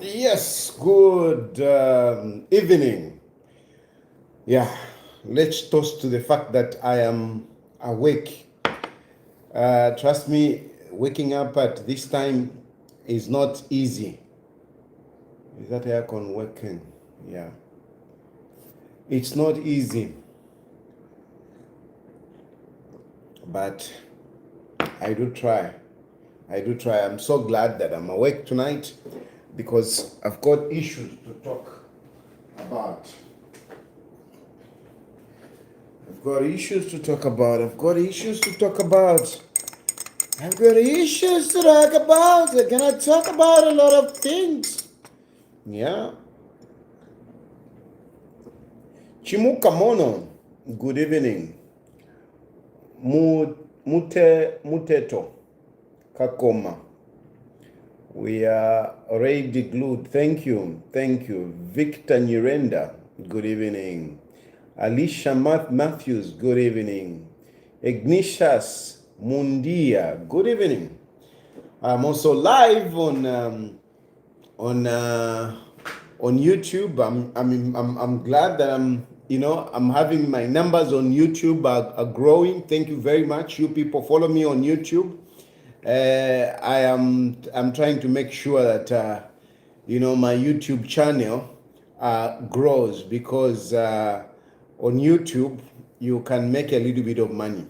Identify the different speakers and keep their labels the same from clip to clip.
Speaker 1: Yes, good evening. Yeah, let's toast to the fact that I am awake. Trust me, waking up at this time is not easy. Is that aircon working? Yeah, it's not easy, but I do try. I do try. I'm so glad that I'm awake tonight because I've got issues to talk about. I've got issues to talk about. I've got issues to talk about. I've got issues to talk about. I cannot talk about a lot of things. Yeah. Chimuka Mono, good evening. Muteto Kakoma. We are already glued. Thank you. Thank you. Victor Nurenda, good evening. Alicia Matthews, good evening. Ignatius Mundia, good evening. I'm also live on YouTube. I'm glad that I'm having my numbers on YouTube are growing. Thank you very much. You people follow me on YouTube. I'm trying to make sure that my YouTube channel grows because on YouTube you can make a little bit of money.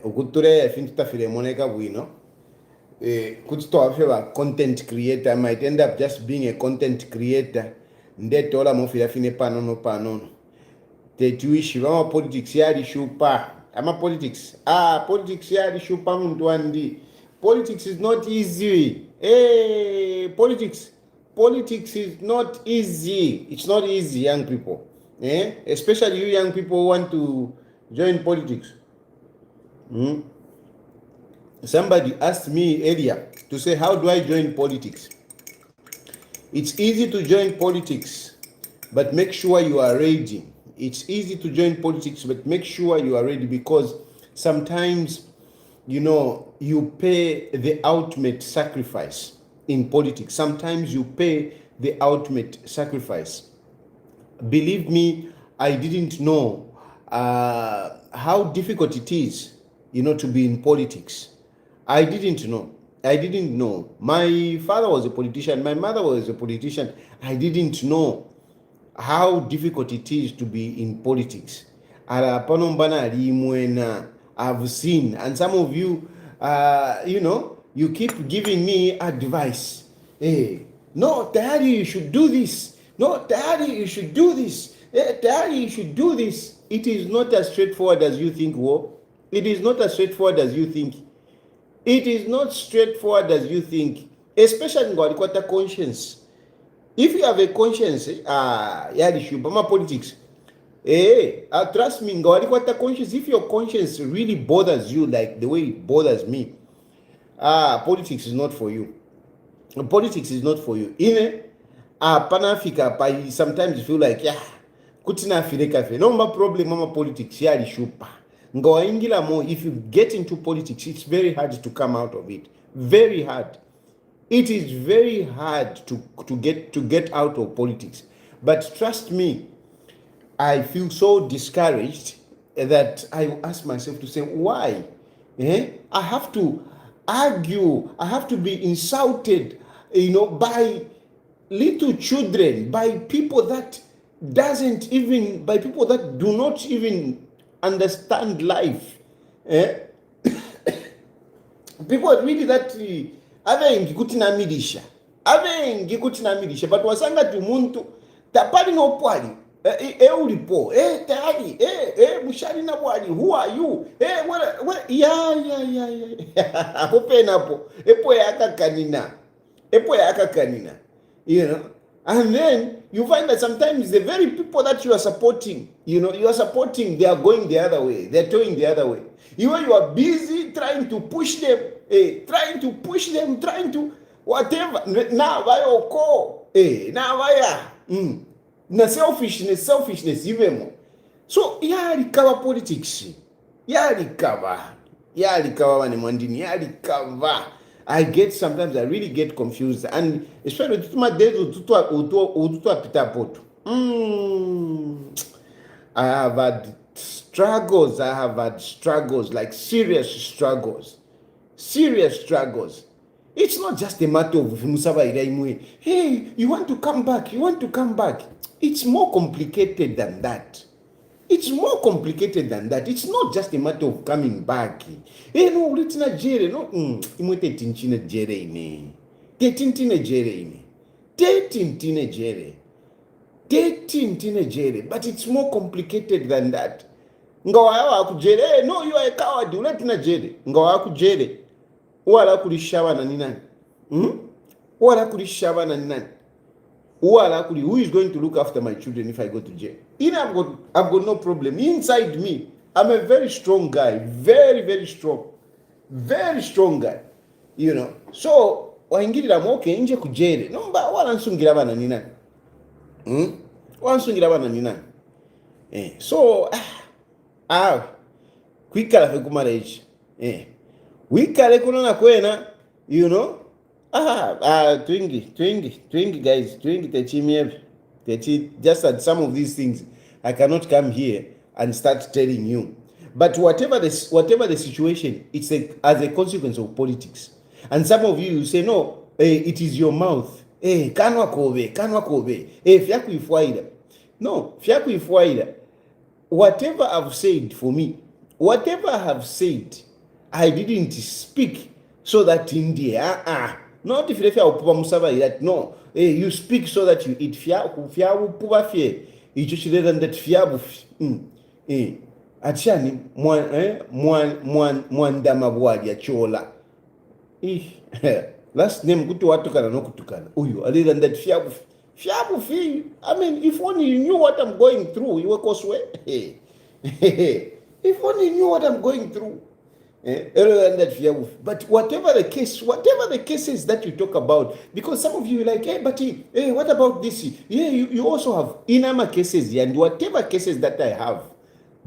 Speaker 1: Ukuture fintafile moneka bwino. Kutitoa content creator. I might end up just being a content creator. Ndetola mofila fine panono. Tetuishi vama politics yali shupa. Ama politics. Politics yali shupa muntu andi. Politics is not easy. Hey, politics is not easy. It's not easy, young people. Especially you young people who want to join politics. Somebody asked me earlier to say, how do I join politics? It's easy to join politics, but make sure you are ready. It's easy to join politics, but make sure you are ready because sometimes, you pay the ultimate sacrifice in politics. Sometimes you pay the ultimate sacrifice. Believe me, I didn't know how difficult it is, to be in politics. I didn't know. My father was a politician. My mother was a politician. I didn't know how difficult it is to be in politics. I've seen, and some of you, you keep giving me advice. Hey, no, Daddy, you should do this. No, Daddy, you should do this. Hey, Daddy, you should do this. It is not as straightforward as you think, Wo. It is not as straightforward as you think. It is not straightforward as you think, especially in Gwadikwata conscience. If you have a conscience, Shubama politics. Trust me, Gwadikwata conscience, if your conscience really bothers you like the way it bothers me, politics is not for you. Politics is not for you. Pan-Africa, sometimes you feel like, kutina fileka no problem, mama politics, shupa. If you get into politics, it's very hard to come out of it. Very hard. It is very hard to get out of politics. But trust me, I feel so discouraged that I ask myself to say, why? I have to argue. I have to be insulted, by little children, by people that by people that do not even understand life. People really that avengi kuti namirisha but wasanga tu muntu tapali no pwali ulipo tayari mushari na pwali, who are you what apo penapo epo yakakanina and then you find that sometimes the very people that you are supporting, they are going the other way. They're going the other way. You are busy trying to push them, trying to whatever. Now, na selfishness, even. So, recover politics. Recover. Mani Mwandini, recover. I get sometimes, I really get confused. And especially with my days, I have had struggles. I have had struggles, like serious struggles. Serious struggles. It's not just a matter of hey, you want to come back, you want to come back. It's more complicated than that. It's more complicated than that. It's not just a matter of coming back. Hey, no, it's not jere. No, imwe tetinchine jere ine. Tetintine jere ine. Tetintine jere. Tetintine jere. But it's more complicated than that. Ngawa waku jere. No, you are a coward. Uletina jere. Ngawa waku jere. Wala kulishawa na ninani? Wala kulishawa na ninani? Who is going to look after my children if I go to jail? I've got no problem. Inside me, I'm a very strong guy. Very, very strong. Very strong guy. You know. So, waingirira moke nje kujere. No, but wala nsungira bana ni nani? Wala nsungira bana ni nani? So, kwikala fe kumara ichi. Wikale kunona kwena, you know. Twingi guys, twingi techimie. Just that some of these things I cannot come here and start telling you. But whatever the situation, it's as a consequence of politics. And some of you say, no, it is your mouth. Kanwa kobe. Fyaku ifuaida. No, fyaku ifuaida. Whatever I've said for me, whatever I have said, I didn't speak so that India, not if you that no, you speak so that you eat fiabu puba fie, ichuchile than that fiabu achani mwandama bwadi ya chola. Last name kutu watukana no kutukana. Uyu, other than that fiabu fi. I mean, if only you knew what I'm going through, you were coswe. If only you knew what I'm going through. But whatever the cases that you talk about, because some of you are like, hey, what about this? Yeah, you also have inama cases, and whatever cases that I have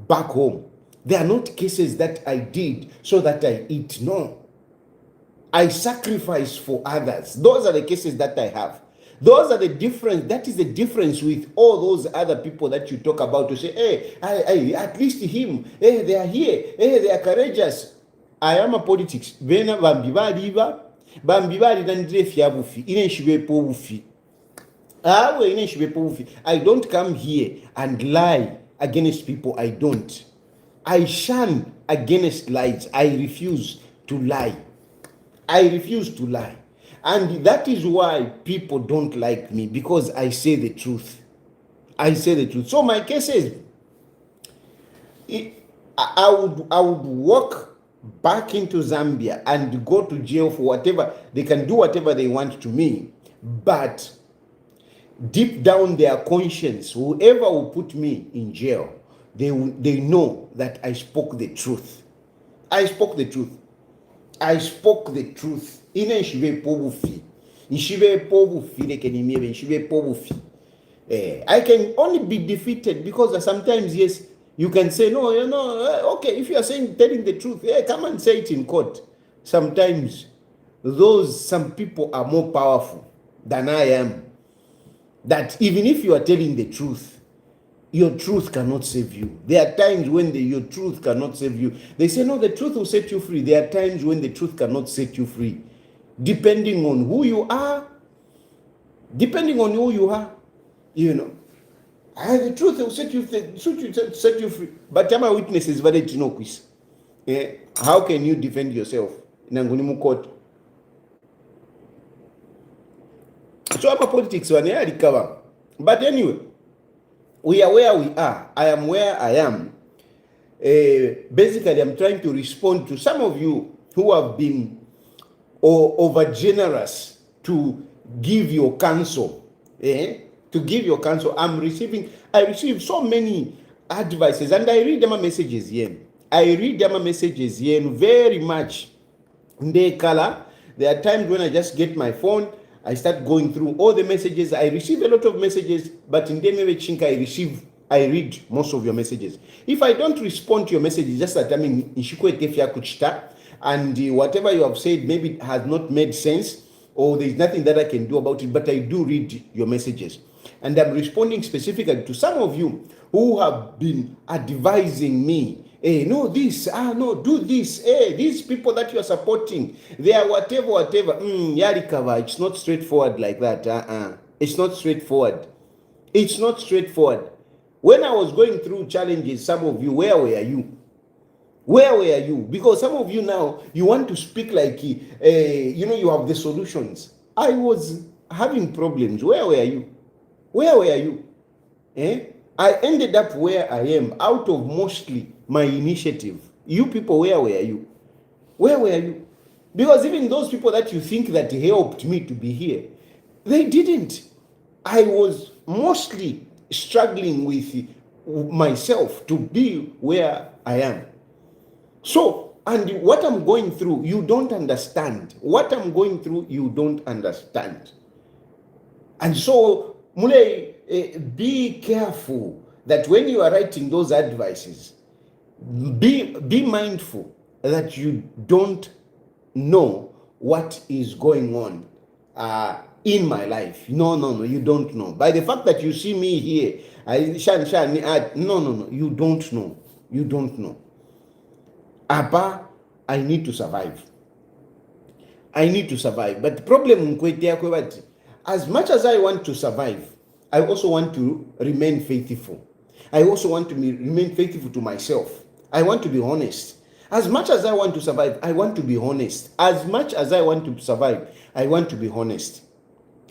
Speaker 1: back home, they are not cases that I did so that I eat. No, I sacrifice for others. Those are the cases that I have. Those are the difference. That is the difference with all those other people that you talk about to say, hey, at least him, hey, they are here, hey, they are courageous. I am a politics. Vena bambibali dandre fiabufi. Inenshibepo bufi. I don't come here and lie against people. I don't. I shun against lies. I refuse to lie. And that is why people don't like me, because I say the truth. So my case is, I would walk back into Zambia and go to jail for whatever. They can do whatever they want to me. But deep down their conscience, whoever will put me in jail, they know that I spoke the truth. I spoke the truth. I can only be defeated because sometimes, yes, you can say, no, okay, if you are telling the truth, come and say it in court. Sometimes some people are more powerful than I am. That even if you are telling the truth, your truth cannot save you. There are times when your truth cannot save you. They say, no, the truth will set you free. There are times when the truth cannot set you free. Depending on who you are, you know. The truth will set you free. But my witnesses valid to know quiz. How can you defend yourself? Nangunimu court. So our politics one recover. But anyway, we are where we are. I am where I am. Basically, I'm trying to respond to some of you who have been over generous to give your counsel. To give your counsel. I receive so many advices, and I read them messages here. Very much. There are times when I just get my phone, I start going through all the messages. I receive a lot of messages, but in I read most of your messages. If I don't respond to your messages, just that and whatever you have said maybe has not made sense, or there's nothing that I can do about it, but I do read your messages. And I'm responding specifically to some of you who have been advising me, hey, no, this, no, do this. Hey, these people that you are supporting, they are whatever. Yarikava, it's not straightforward like that. It's not straightforward. It's not straightforward. When I was going through challenges, some of you, where were you? Where were you? Because some of you now, you want to speak like, you have the solutions. I was having problems. Where were you? Where were you? I ended up where I am out of mostly my initiative. You people, where were you? Where were you? Because even those people that you think that helped me to be here, they didn't. I was mostly struggling with myself to be where I am. So, and what I'm going through, you don't understand. What I'm going through, you don't understand. And so, Mule, be careful that when you are writing those advices, be mindful that you don't know what is going on in my life. No, you don't know. By the fact that you see me here, no, you don't know. You don't know. Abba, I need to survive. I need to survive. But the problem, as much as I want to survive, I also want to remain faithful. I also want to remain faithful to myself. I want to be honest. As much as I want to survive, I want to be honest. As much as I want to survive, I want to be honest.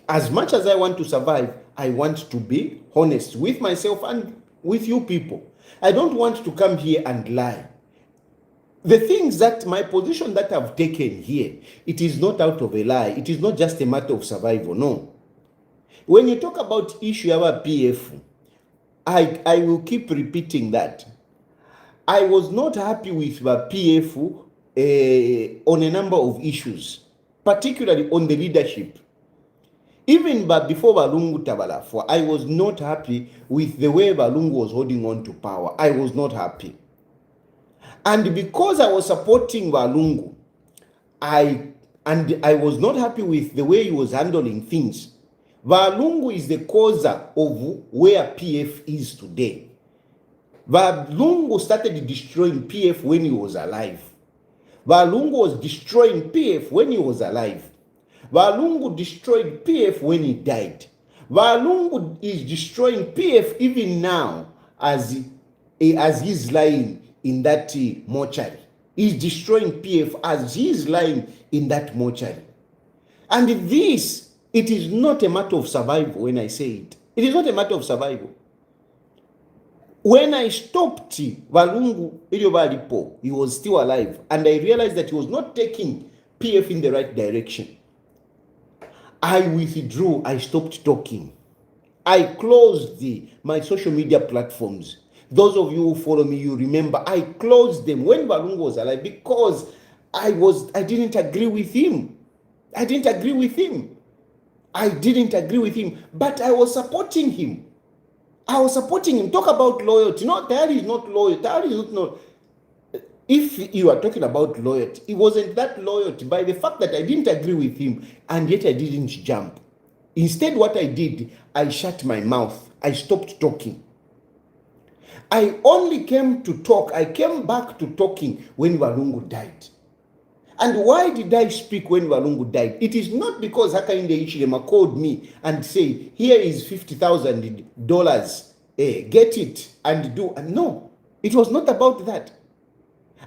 Speaker 1: As much as I want to survive, I want to be honest with myself and with you people. I don't want to come here and lie. The things that my position that I've taken here, it is not out of a lie. It is not just a matter of survival. No. When you talk about issue of PF, I will keep repeating that. I was not happy with the PF on a number of issues, particularly on the leadership. Even before Balungu Tabalafwa, I was not happy with the way Balungu was holding on to power. I was not happy. And because I was supporting Balungu, I was not happy with the way he was handling things. Balungu is the cause of where PF is today. Balungu started destroying PF when he was alive. Balungu was destroying PF when he was alive. Balungu destroyed PF when he died. Balungu is destroying PF even now as he's lying in that mortuary. He's destroying PF as he's lying in that mortuary. And this, it is not a matter of survival when I say it. It is not a matter of survival. When I stopped Balungu Iliobalipo, he was still alive, and I realized that he was not taking PF in the right direction. I withdrew. I stopped talking. I closed my social media platforms. Those of you who follow me, you remember, I closed them when Balungu was alive because I didn't agree with him. I didn't agree with him. But I was supporting him. Talk about loyalty. No, that is not loyalty. That is not. If you are talking about loyalty, it wasn't that loyalty by the fact that I didn't agree with him and yet I didn't jump. Instead, what I did, I shut my mouth. I stopped talking. I only came to talk. I came back to talking when Balungu died. And why did I speak when Balungu died? It is not because Hakainde Hichilema called me and said, here is $50,000. Get it and do. And no, it was not about that.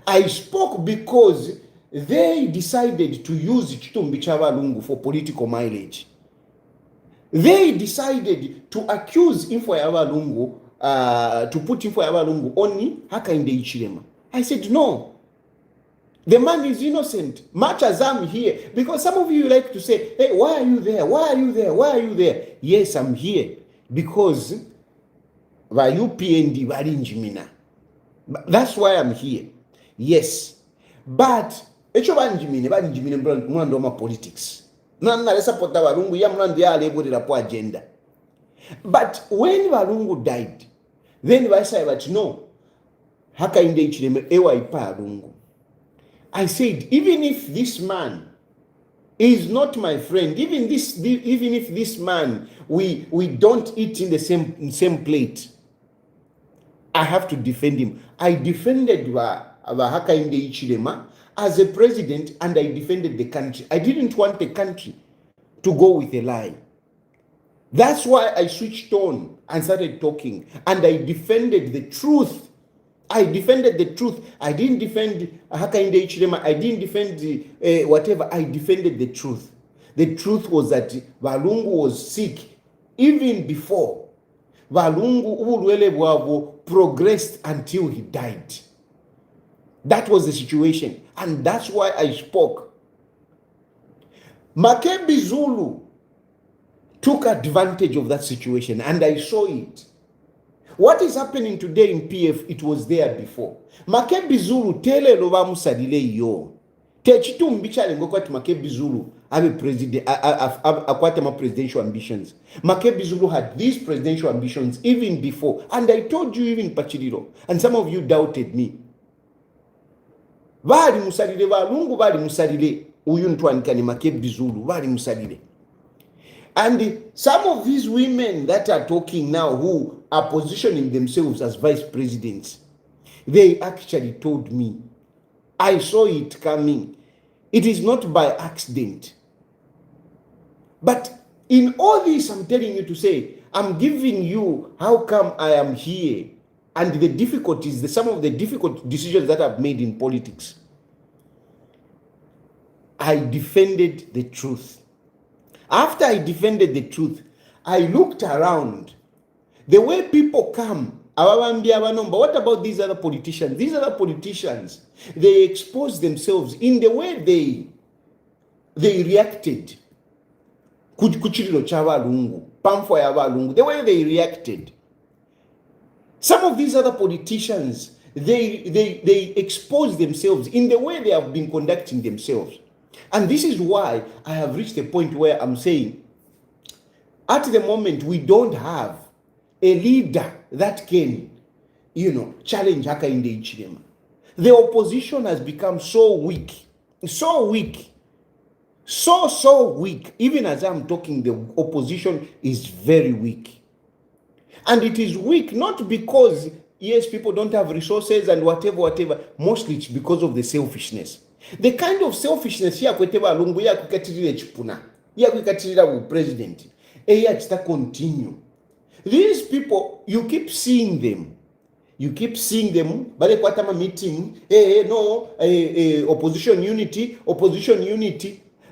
Speaker 1: I spoke because they decided to use Chitumbi Balungu for political mileage. They decided to accuse Info Balungu, to put Info Balungu on Hakainde Hichilema. I said, no. The man is innocent, much as I'm here. Because some of you like to say, hey, why are you there? Why are you there? Why are you there? Yes, I'm here. Because that's why I'm here. Yes. But politics. Agenda. But when Balungu died, then I said, no, Hakainde Hichilema ewa ipa Balungu. I said, even if this man is not my friend, even if this man, we don't eat in the same plate, I have to defend him. I defended Hakainde Hichilema as a president, and I defended the country. I didn't want the country to go with a lie. That's why I switched on and started talking, and I defended the truth. I defended the truth. I didn't defend Hakainde Hichilema. I didn't defend whatever. I defended the truth. The truth was that Walungu was sick even before. Walungu ubulwele bwabo progressed until he died. That was the situation, and that's why I spoke. Makebi Zulu took advantage of that situation, and I saw it. What is happening today in PF, it was there before. Makebi Zulu tele loba musadile yo. Techitu mbicha lengo kwa Makebi Zulu have president akwate ma presidential ambitions. Makebi Zulu had these presidential ambitions even before, and I told you even Pachiriro, and some of you doubted me. Bali musadile balungu bali musadile uyu ntwanika ni Makebi Zulu bali musadile. And some of these women that are talking now, who are positioning themselves as vice presidents, they actually told me. I saw it coming. It is not by accident. But in all this, I'm telling you to say, I'm giving you how come I am here and the difficulties, some of the difficult decisions that I've made in politics. I defended the truth. After I defended the truth, I looked around. The way people come, but what about these other politicians? These other politicians, they expose themselves in the way they reacted. Kuchiriro chavalungu, pamfo ya valungu, the way they reacted. Some of these other politicians, they expose themselves in the way they have been conducting themselves. And this is why I have reached a point where I'm saying, at the moment, we don't have a leader that can, challenge Hakainde Hichilema. The opposition has become so weak. So weak. So weak. Even as I'm talking, the opposition is very weak. And it is weak not because, yes, people don't have resources and whatever. Mostly it's because of the selfishness. The kind of selfishness ya kweteba lungu ya kukatirira chipuna, ya kukatirira bu president, ya chita continue. These people, you keep seeing them. You keep seeing them, bale kwatama meeting, opposition unity.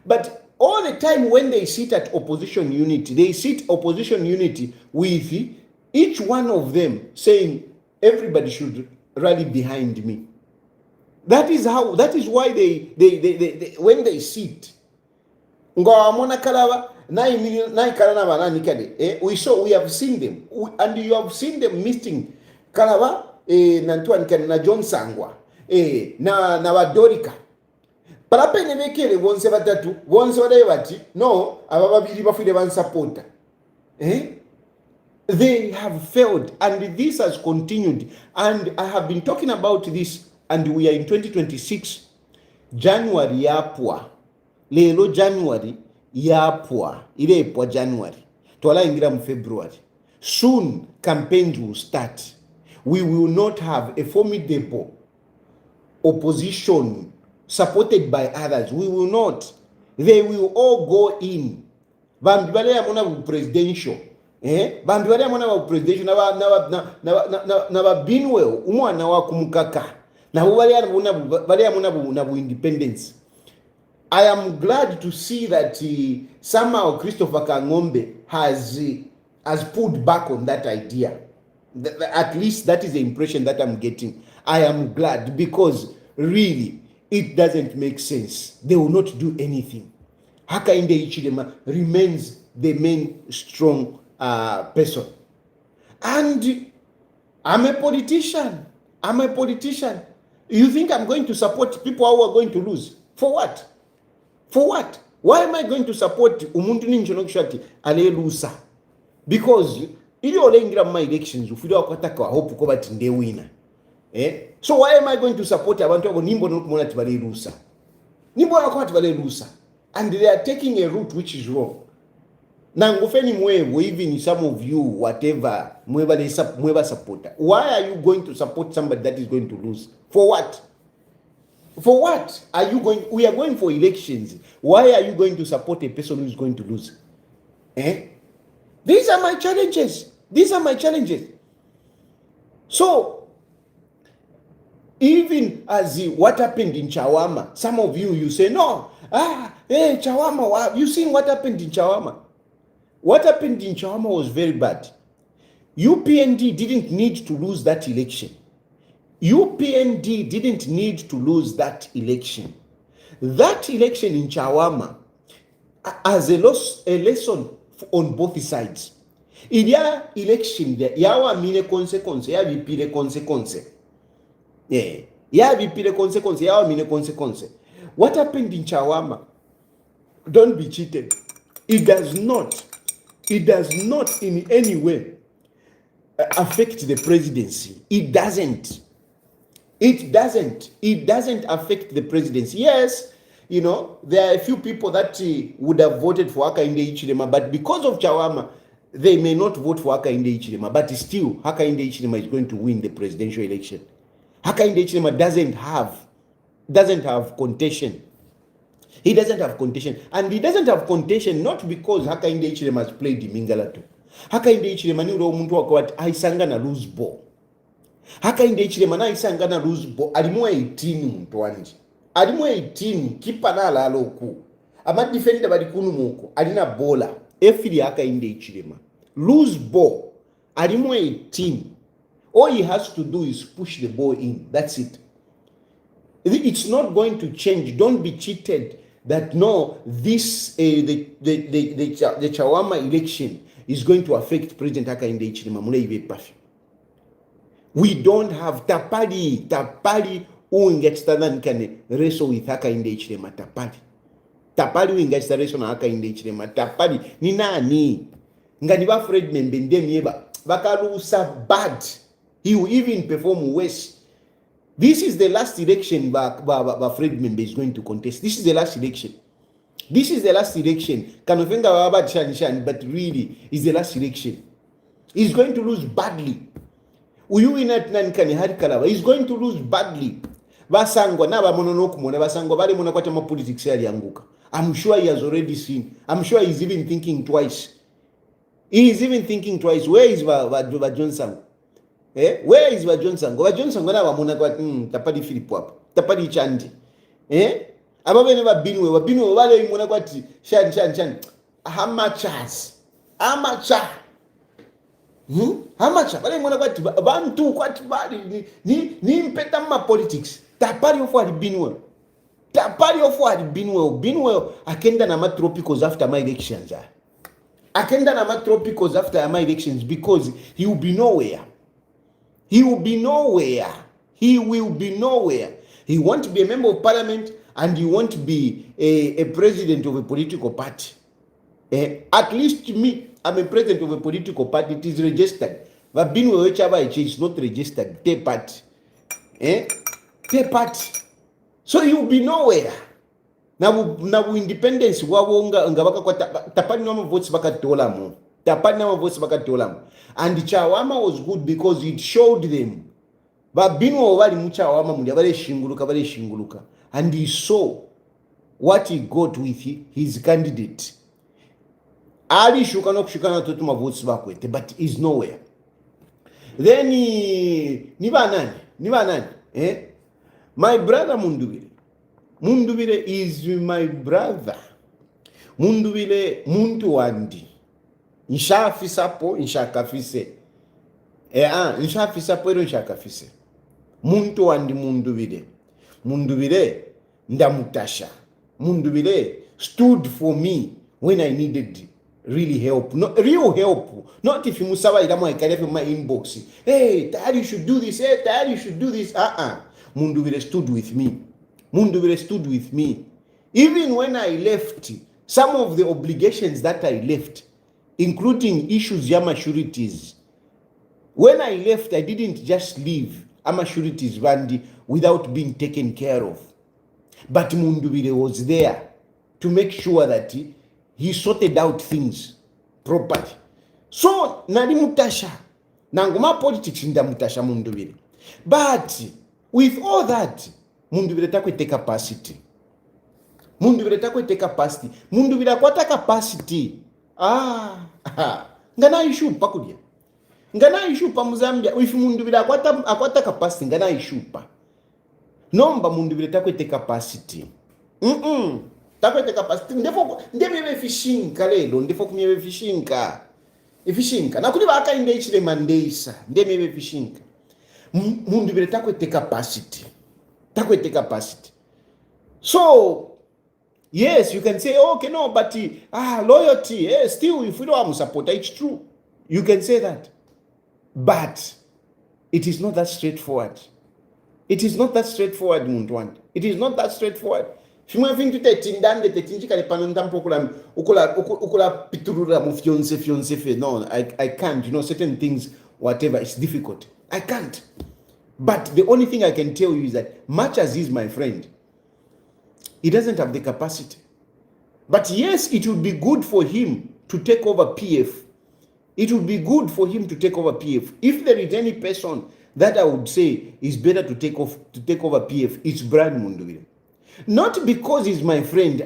Speaker 1: But all the time when they sit at opposition unity, they sit opposition unity with each one of them saying, everybody should rally behind me. That is why they when they sit, we have seen them, and you have seen them meeting Kalaba na John Sangwa na Wadorika. Parapene mekele bonse batatu bonse badaye bati no abababiri bafide ban supporter. They have failed, and this has continued, and I have been talking about this. And we are in 2026, January yapwa. Lelo January yapwa. Ile ipwa January. Tuwala ingira mu February. Soon campaigns will start. We will not have a formidable opposition supported by others. We will not. They will all go in. Bandu bale ya mona bu presidential. Bandu bale ya mona bu presidential na ba binweo umwana wa kumukaka. Independence. I am glad to see that somehow Christopher Kangombe has pulled back on that idea. At least that is the impression that I'm getting. I am glad, because really it doesn't make sense. They will not do anything. Hakainde Hichilema remains the main strong person. And I'm a politician. You think I'm going to support people who are going to lose? For what? Why am I going to support umuntu ninjono kushati alelusa? Because ili olengira my elections ufida wakataka hope ko bati nde winner. So why am I going to support abantu abo nimbo nokumona tibale rusa? Nimbo nakoma tibale rusa. And they are taking a route which is wrong. Nangufeni mwevo, even some of you, whatever, mweva supporter. Why are you going to support somebody that is going to lose? For what? For what are you going? We are going for elections. Why are you going to support a person who is going to lose? These are my challenges. These are my challenges. So, even as what happened in Chawama, some of you say, no, Chawama, you seen what happened in Chawama? What happened in Chawama was very bad. UPND didn't need to lose that election. UPND didn't need to lose that election. That election in Chawama as a lesson on both sides. In your election, yawa mine consequence, ya vipire consequence. Ya vipire consequence, yawa mine consequence. What happened in Chawama? Don't be cheated. It does not in any way affect the presidency. It doesn't affect the presidency. Yes, you know, there are a few people that would have voted for Hakainde Hichilema, but because of Chawama, they may not vote for Hakainde Hichilema, but still Hakainde Hichilema is going to win the presidential election. Hakainde Hichilema doesn't have contention. He doesn't have contention. And he doesn't have contention not because Hakainde Hichilema has played Mingalato. Hakainde Hichilema ni ule muntu wakati aisanga na lose ball. Hakainde Hichilema na aisanga na lose ball. Alimua 18 muntu wanji. Alimua 18 kipa na laloku. Ama defender badi kunu muko. Alina bola. Efili Hakainde Hichilema. Lose ball. Alimua 18. All he has to do is push the ball in. That's it. It's not going to change. Don't be cheated that no, this the Chawama election is going to affect President Hakainde Hichilema. We don't have Tapali who can wrestle with Hakainde Hichilema. Tapali who wrestle na Hakainde Hichilema. Tapali ni nani? Ngani ba Fred Membende mieba bakalusa bad. He will even perform worse. This is the last election Fred Membe is going to contest. This is the last election. Kanofenga wabad shan, but really is the last election. He's going to lose badly. Uyuinat nankani harikalaba. He's going to lose badly. Basangwa na bamononoku mona basangwa bale mona kwata ma politics yali yanguka. I'm sure he has already seen. I'm sure he's even thinking twice. He is even thinking twice. Where is Johnson? Where is Johnson? Johnson na bamona kwa tapadi Philip wapo. Tapadi Chandi. Ababe never binwe wale imona kwa shan. Amateurs. Wale imona kwa bantu kwa tibali ni mpeta ma politics. Tapadi ofu alibinwe. Binwe akenda na matropicals after my elections. Akenda na matropicals after my elections because he will be nowhere. He will be nowhere. He won't be a member of parliament and he won't be a president of a political party. At least me, I'm a president of a political party. It is registered. But being whichever it is not registered. Third party. Third party. So he will be nowhere. Now independence wawonga ngabaka kwa tapani nama votes baka tola mo. And Chawama was good because it showed them. But Bino wali Chawama mundi abale shinguluka. And he saw what he got with his candidate. Ali shukana tutuma votes bakwete, but he's nowhere. Then niba nani? My brother Mundubile is my brother. Mundubile muntu wandi. Nshaafisapo nshakafise. Nshaafisapo ero nshakafise. Muntu wandi Mundubile ndamutasha. Mundubile stood for me when I needed really help. Not real help. Not if you musawa ilamo ikalefe my inbox. Hey, Dad, you should do this. Hey, Dad, you should do this. Mundubile stood with me. Even when I left, some of the obligations that I left, including issues ya maturities. When I left, I didn't just leave. ama-sureties bandi without being taken care of. But Mundubire was there to make sure that he sorted out things properly. So nali mutasha nangoma politics ndamutasha Mundubire, but with all that Mundubire takwete capacity. Mundubire takwete capacity. Mundubire akwata capacity. Ngana issue pakudia. Ngana issue pa Muzambia. If Mundubire akwata capacity ngana issue pa. Nomba Mundubire takwete capacity. Takwete capacity. Ndebe fishinka lelo. Ndefo kumyebe fishinka. Fishinka. Nakuli baka inde ichile mandeisa. Ndebe fishinka. Mundubire takwete capacity. Takwete capacity. So, yes, you can say, okay, no, but loyalty, still, if we don't have support, it's true. You can say that. But it is not that straightforward. It is not that straightforward, Muntwan. It is not that straightforward. No, I can't. Certain things, whatever, it's difficult. I can't. But the only thing I can tell you is that much as he's my friend, he doesn't have the capacity. But yes, it would be good for him to take over PF. It would be good for him to take over PF. If there is any person that I would say is better to take over PF, it's Brian Mundubire. Not because he's my friend.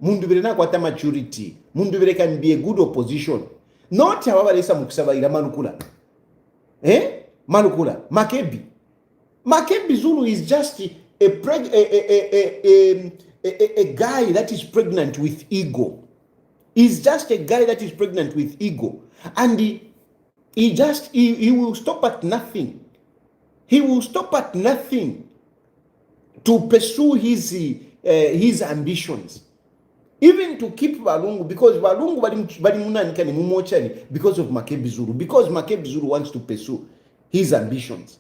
Speaker 1: Mundubire na kwata maturity. Mundubire can be a good opposition. Not hawabalesa mukusabaira Manukula. Manukula. Makebi Zulu is just a guy that is pregnant with ego. He's just a guy that is pregnant with ego. And he will stop at nothing. He will stop at nothing to pursue his ambitions. Even to keep Balungu, because Balungu because of Makebi Zulu. Because Makebi Zulu wants to pursue his ambitions.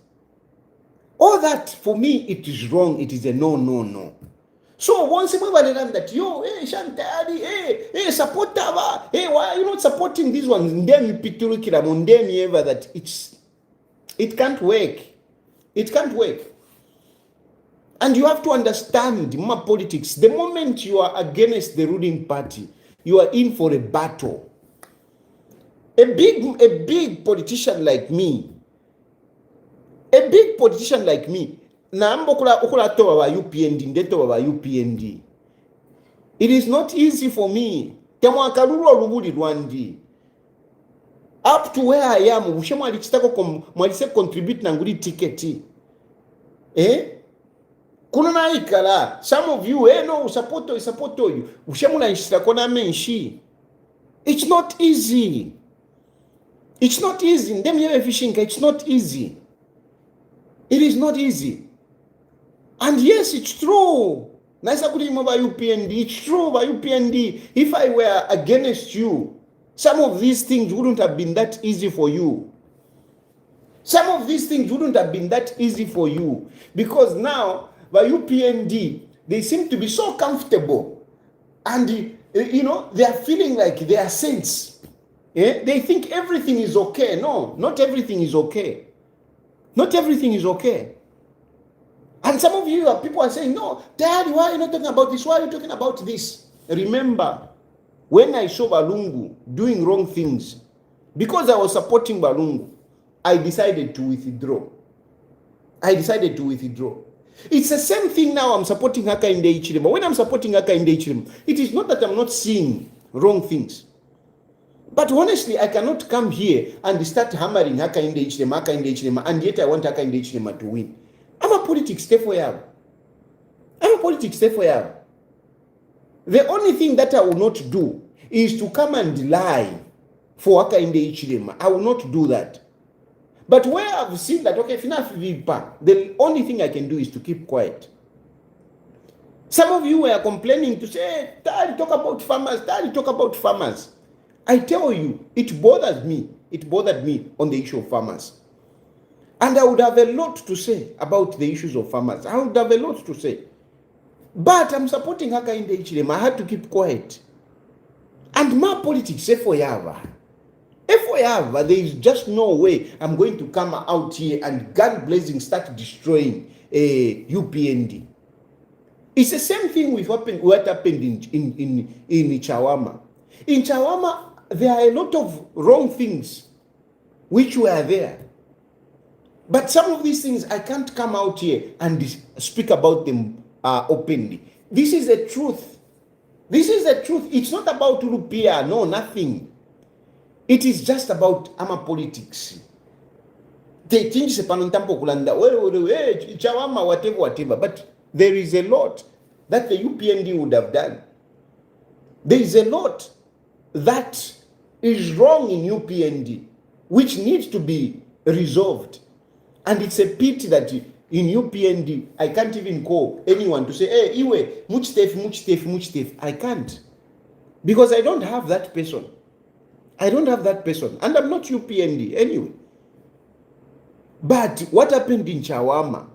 Speaker 1: All that, for me, it is wrong. It is a no. So once we learn that, Shantari, support Tava, why are you not supporting these ones? That it can't work. It can't work. And you have to understand my politics. The moment you are against the ruling party, you are in for a battle. A big politician like me, na okula toba ba UPND ndeto ba UPND. It is not easy for me. Temwakalulu olubuli lwandi. Up to where I am, ushemu alichitako mwalise contribute na nguli ticketi. Kuna na ikala. Some of you, no, support you. Ushemu na ishitako na menshi. It's not easy. It's not easy. Ndem yewe fishinka, it's not easy. It is not easy. And yes, it's true. Naisa kulimo by UPND. It's true by UPND. If I were against you, some of these things wouldn't have been that easy for you. Some of these things wouldn't have been that easy for you. Because now, by UPND, they seem to be so comfortable. And, they are feeling like they are saints. They think everything is okay. No, not everything is okay. Not everything is okay. And some of you people are saying, no, Dad, why are you not talking about this? Why are you talking about this? Remember, when I saw Balungu doing wrong things, because I was supporting Balungu, I decided to withdraw. It's the same thing now. I'm supporting Hakainde Hichilema. When I'm supporting Hakainde Hichilema, it is not that I'm not seeing wrong things. But honestly, I cannot come here and start hammering Hakainde Hichilema, and yet I want Hakainde Hichilema to win. I'm a politics stay for you. The only thing that I will not do is to come and lie for Hakainde Hichilema. I will not do that. But where I've seen that, okay, the only thing I can do is to keep quiet. Some of you were complaining to say, hey, Daddy, talk about farmers. I tell you, it bothers me. It bothered me on the issue of farmers. And I would have a lot to say about the issues of farmers. I would have a lot to say. But I'm supporting Hakainde Hichilema. I had to keep quiet. And my politics, say for Yava. If we have, there is just no way I'm going to come out here and gun blazing start destroying UPND. It's the same thing with what happened in Chawama. In Chawama, there are a lot of wrong things which were there. But some of these things, I can't come out here and speak about them openly. This is the truth. This is the truth. It's not about Rupia, no, nothing. It is just about ama politics. They think Sepanontampo Kulanda, Chawama, whatever. But there is a lot that the UPND would have done. There is a lot that is wrong in UPND, which needs to be resolved. And it's a pity that in UPND, I can't even call anyone to say, hey, Iwe, much. I can't. Because I don't have that person. I don't have that person. And I'm not UPND anyway. But what happened in Chawama?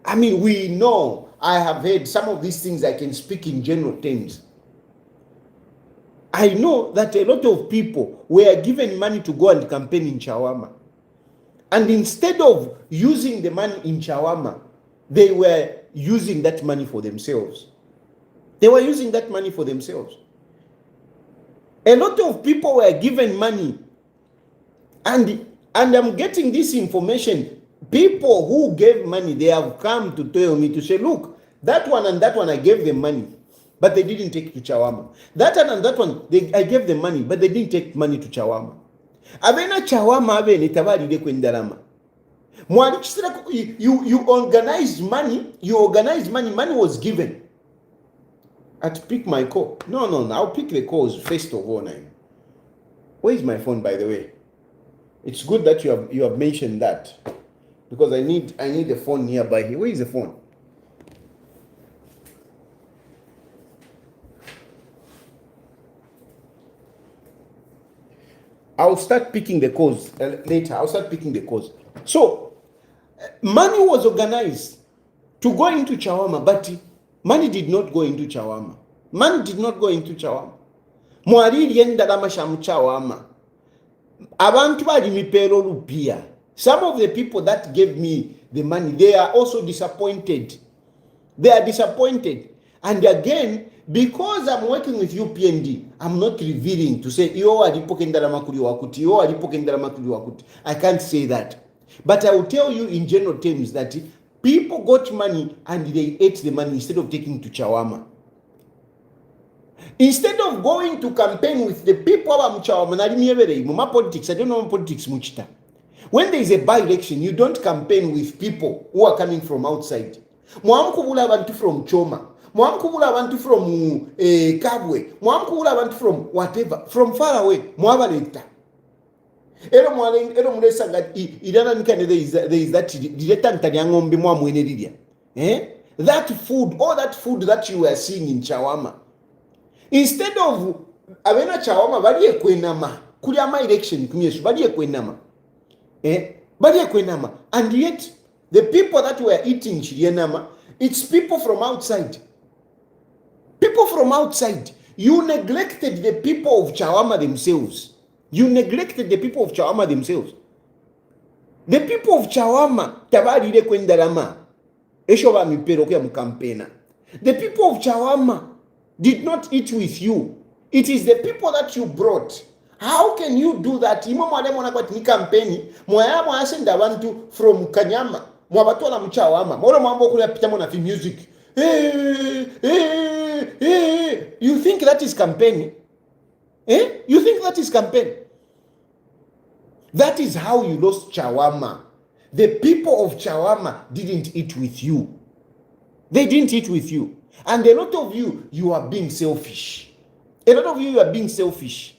Speaker 1: I mean, we know, I have heard some of these things. I can speak in general terms. I know that a lot of people were given money to go and campaign in Chawama. And instead of using the money in Chawama, they were using that money for themselves. They were using that money for themselves. A lot of people were given money. And I'm getting this information. People who gave money, they have come to tell me to say, look, that one and that one, I gave them money, but they didn't take to Chawama. That one and that one, I gave them money, but they didn't take money to Chawama. Abena Chawama abene tabari kwendalama. You organized money, money was given. I'd pick my call. No, I'll pick the calls first of all. Where is my phone, by the way? It's good that you have mentioned that, because I need the phone nearby here. Where is the phone? I'll start picking the calls later. I'll start picking the calls. So, money was organized to go into Chawama, but money did not go into Chawama. Money did not go into Chawama. Mwari yendalama shamu Chawama. Abantu bali mipero rupia. Some of the people that gave me the money, they are also disappointed. They are disappointed. And again, because I'm working with UPND, I'm not revealing to say, I can't say that. But I will tell you in general terms that people got money and they ate the money instead of taking to Chawama. Instead of going to campaign with the people of Chawama, politics, I don't know politics muchita. When there is a by-election, you don't campaign with people who are coming from outside. Mwamkubula abantu from Choma. Mwamkubula abantu from Kabwe. Mwamkubula abantu from whatever. From far away. Mwabaleta. Ero mulesa ngati idana nikane there is that dileta ntanyangombe mwamweneridia. That food, all that food that you were seeing in Chawama. Instead of abena Chawama baliye kwenama. Kuli ama election kumyesu baliye kwenama. And yet the people that were eating Chirienama, it's people from outside. People from outside. You neglected the people of Chawama themselves. You neglected the people of Chawama themselves. The people of Chawama tabarire kwendalama. Eshoba mipero kwa mkampena. The people of Chawama did not eat with you. It is the people that you brought. How can you do that? Imo mwale mwana kwa tini kampeni, mwaya mwasenda wantu from Kanyama, mwabatola Mchawama, mwolo mwambo kule pita mwana fi music. You think that is campaign? You think that is campaign? That is how you lost Chawama. The people of Chawama didn't eat with you. They didn't eat with you. And a lot of you are being selfish. A lot of you are being selfish.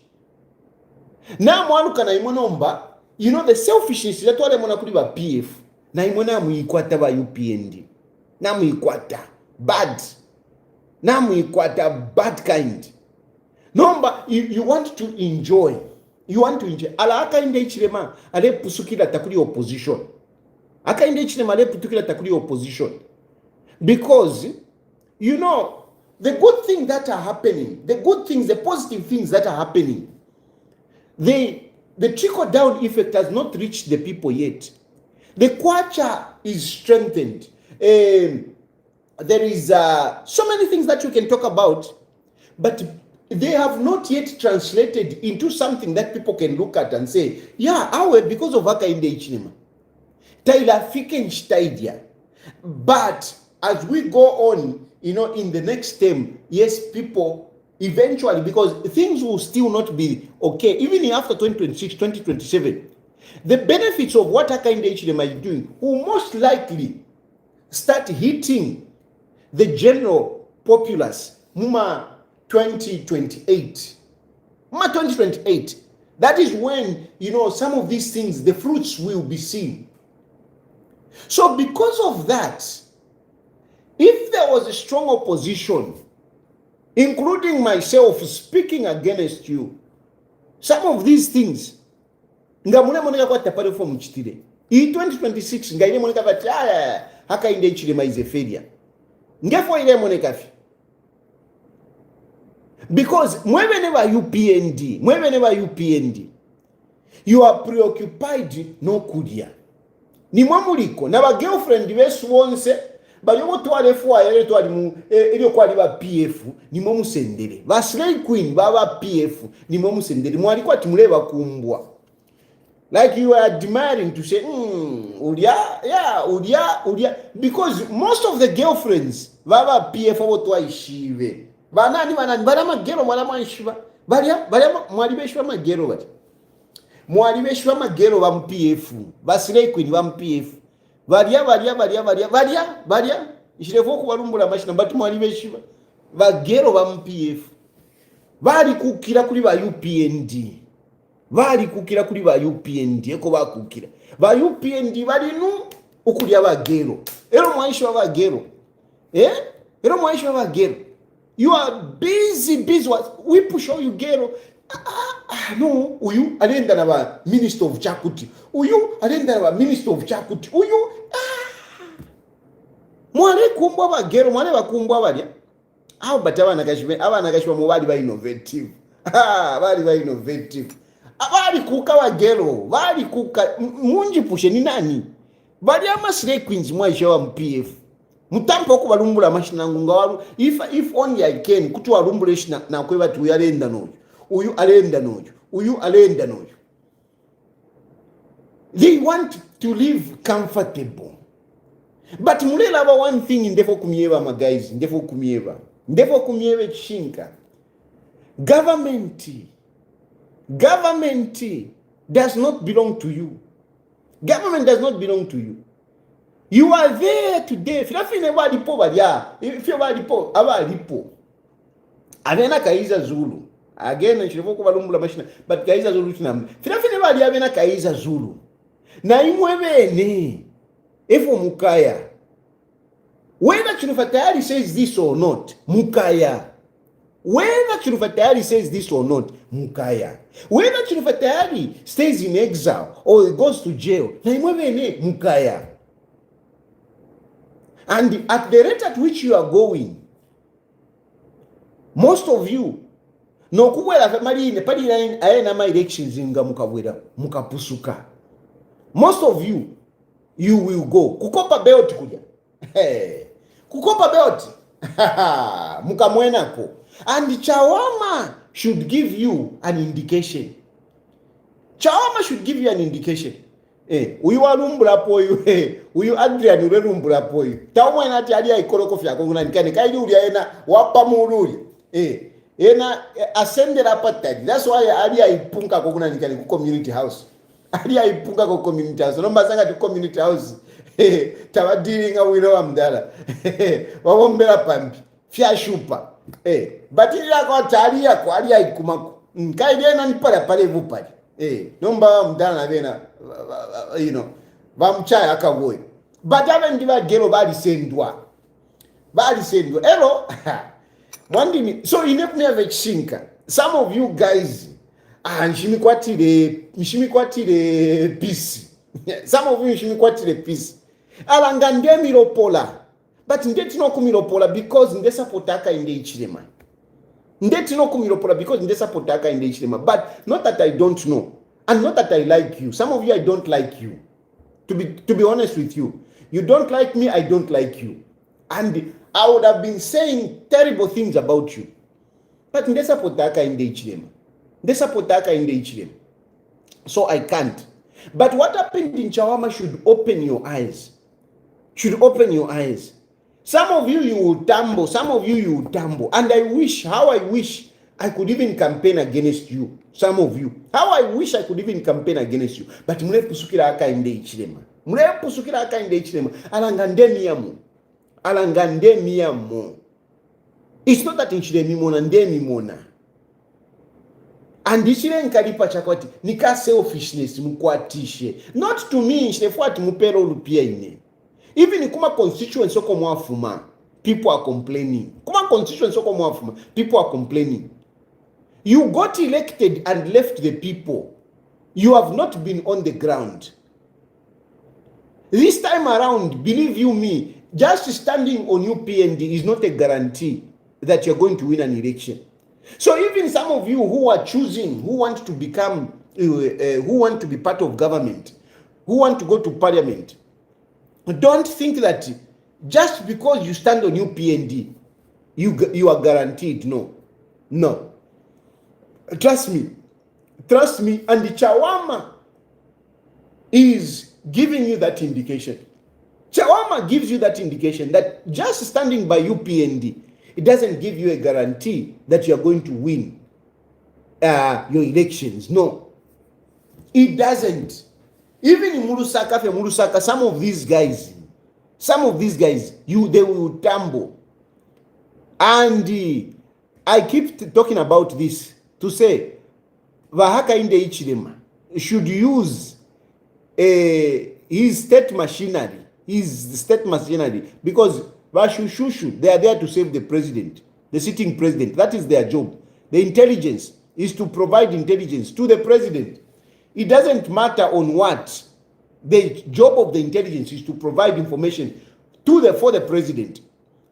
Speaker 1: Now mwanu kana imonomba, you know the selfishness that wale mwana kuli ba PF na imona muikwata ba UPND. Na muikwata bad. Na muikwata bad kind. Nomba you want to enjoy. You want to enjoy. Ala aka inde ichilema ale pusukila takuli opposition. Aka inde ichilema ale putukila takuli opposition. Because you know the good things that are happening, the good things, the positive things that are happening, the trickle-down effect has not reached the people yet. The kwacha is strengthened. There is so many things that you can talk about, but they have not yet translated into something that people can look at and say, yeah, awe because of Hakainde Hichilema. Taylor Fikensteidia. But as we go on, in the next term, yes, people eventually, because things will still not be okay, even after 2026, 2027, the benefits of what Hakainde Hichilema is doing will most likely start hitting the general populace, Muma 2028. Muma 2028. That is when, some of these things, the fruits will be seen. So because of that, if there was a strong opposition, including myself speaking against you, some of these things, ngamune moneka kwa tapare for mchitire. In 2026, ngaine moneka bati, Hakainde Hichilema is a failure. Ngefo ile moneka fi. Because whenever you PND, you are preoccupied no kudia. Ni mwamuliko na ba girlfriend besu wonse bayomo twale fwa yele twali mu ilio kwa liba PF ni mwo musendere ba slay queen baba PF ni mwo musendere mwaliko atimuleba kumbwa, like you are admiring to say ulia because most of the girlfriends baba PF abo twaishive banani bana magero mwana mwanshiba balia mwalibeshwa magero bati mwalibeshwa magero ba MPF basile kwini ba MPF balia ishirefo kubalumbula mashina bati mwalibeshwa bagero ba MPF bali kukira kuri ba UPND eko bakukira ba UPND balinu ukulya bagero ero mwaishwa bagero ero mwaishwa bagero. You are busy. We push all you gero. No, uyu alenda na ba Minister of Chakuti. Uyu alenda na ba Minister of Chakuti. Uyu mwale kumbwa ba gero, mwale bakumbwa balia. Abo batabana kashwe mu bali ba innovative. Bali ba innovative. Bali kuka ba gero, bali kuka munji pushe ni nani? Bali ama slay queens mwaisha wa MPF. Mutampo kubalumbula mashina ngunga if only I can kutu walumbule shina na kweba tu yalenda noyo uyu alenda noyo. They want to live comfortable, but mulela ba one thing ndefo kumyeba my guys, ndefo kumyeba chishinka. Government does not belong to you. Government does not belong to you. You are there today. Filafine walipo balia. If you walipo, abalipo. Avena kaiza Zulu. Again, nchilifo kubalumbula mashina. But kaiza Zulu tinam. Filafine wali avena kaiza Zulu. Na imwebene. Efo mukaya. Whether Chilufatayari says this or not, mukaya. Whether Chilufatayari says this or not, mukaya. Whether Chilufatayari stays in exile or goes to jail, na imwebene mukaya. And at the rate at which you are going, most of you, no kuwela family ne pali aena ma elections inga mukapusuka. Most of you will go. Kukopa belt kuja. Kukopa belt. Mukamwenako. And Chawama should give you an indication. Uyu walumbula poyu uyu Adrian ulelumbula poyu taumwe nati alia ikoloko fyako kunanikane kaili uliaena wapa mululi ena asendera patadi. That's why alia ipunga kunanikane ku community house. Alia ipunga ku community house nomba sanga tu community house tabadiringa wilo wa mdala wawombela pambi fya shupa batira kwa talia kwa alia ikumako kaili ena nipala pale vupali nomba mdala na vena vamchaya akawoyo but abendi bagero balisendwa ero mwandini so inekuneva chishinka. Some of you guys nshimikwatire peace. Some of you nshimikwatire peace alanga ndemiropola but ndetinokumiropola because ndesapotaka Hakainde Hichilema. Ndeti no kumiropora because nde support aka inde ichilema. But not that I don't know. And not that I like you. Some of you, I don't like you. To be honest with you. You don't like me, I don't like you. And I would have been saying terrible things about you. But nde support aka inde ichilema. Nde support aka inde ichilema. So I can't. But what happened in Chawama should open your eyes. Should open your eyes. Some of you will tumble. Some of you will tumble. And I wish I could even campaign against you. Some of you. How I wish I could even campaign against you. But mule pusukira aka inde ichilema. Mule pusukira aka inde ichilema. Alangande miyamu. It's not that inchile mona nde mimona. And ichile nkalipa chakwati nika selfishness mkwatishe. Not to me nchilefuati mupero lupia ine. Even kuma constituents soko mwafuma, people are complaining. Kuma constituents soko mwafuma, people are complaining. You got elected and left the people. You have not been on the ground. This time around, believe you me, just standing on UPND is not a guarantee that you're going to win an election. So even some of you who are choosing, who want to become, who want to be part of government, who want to go to parliament, don't think that just because you stand on UPND, you are guaranteed. No. Trust me. And the Chawama is giving you that indication. Chawama gives you that indication that just standing by UPND, it doesn't give you a guarantee that you are going to win your elections. No, it doesn't. Even in Murusaka, some of these guys, they will tumble. And I keep talking about this to say, Vahaka Inde Ichilema should use his state machinery, because Vashushushu, they are there to save the president, the sitting president. That is their job. The intelligence is to provide intelligence to the president. It doesn't matter on what. The job of the intelligence is to provide information for the president.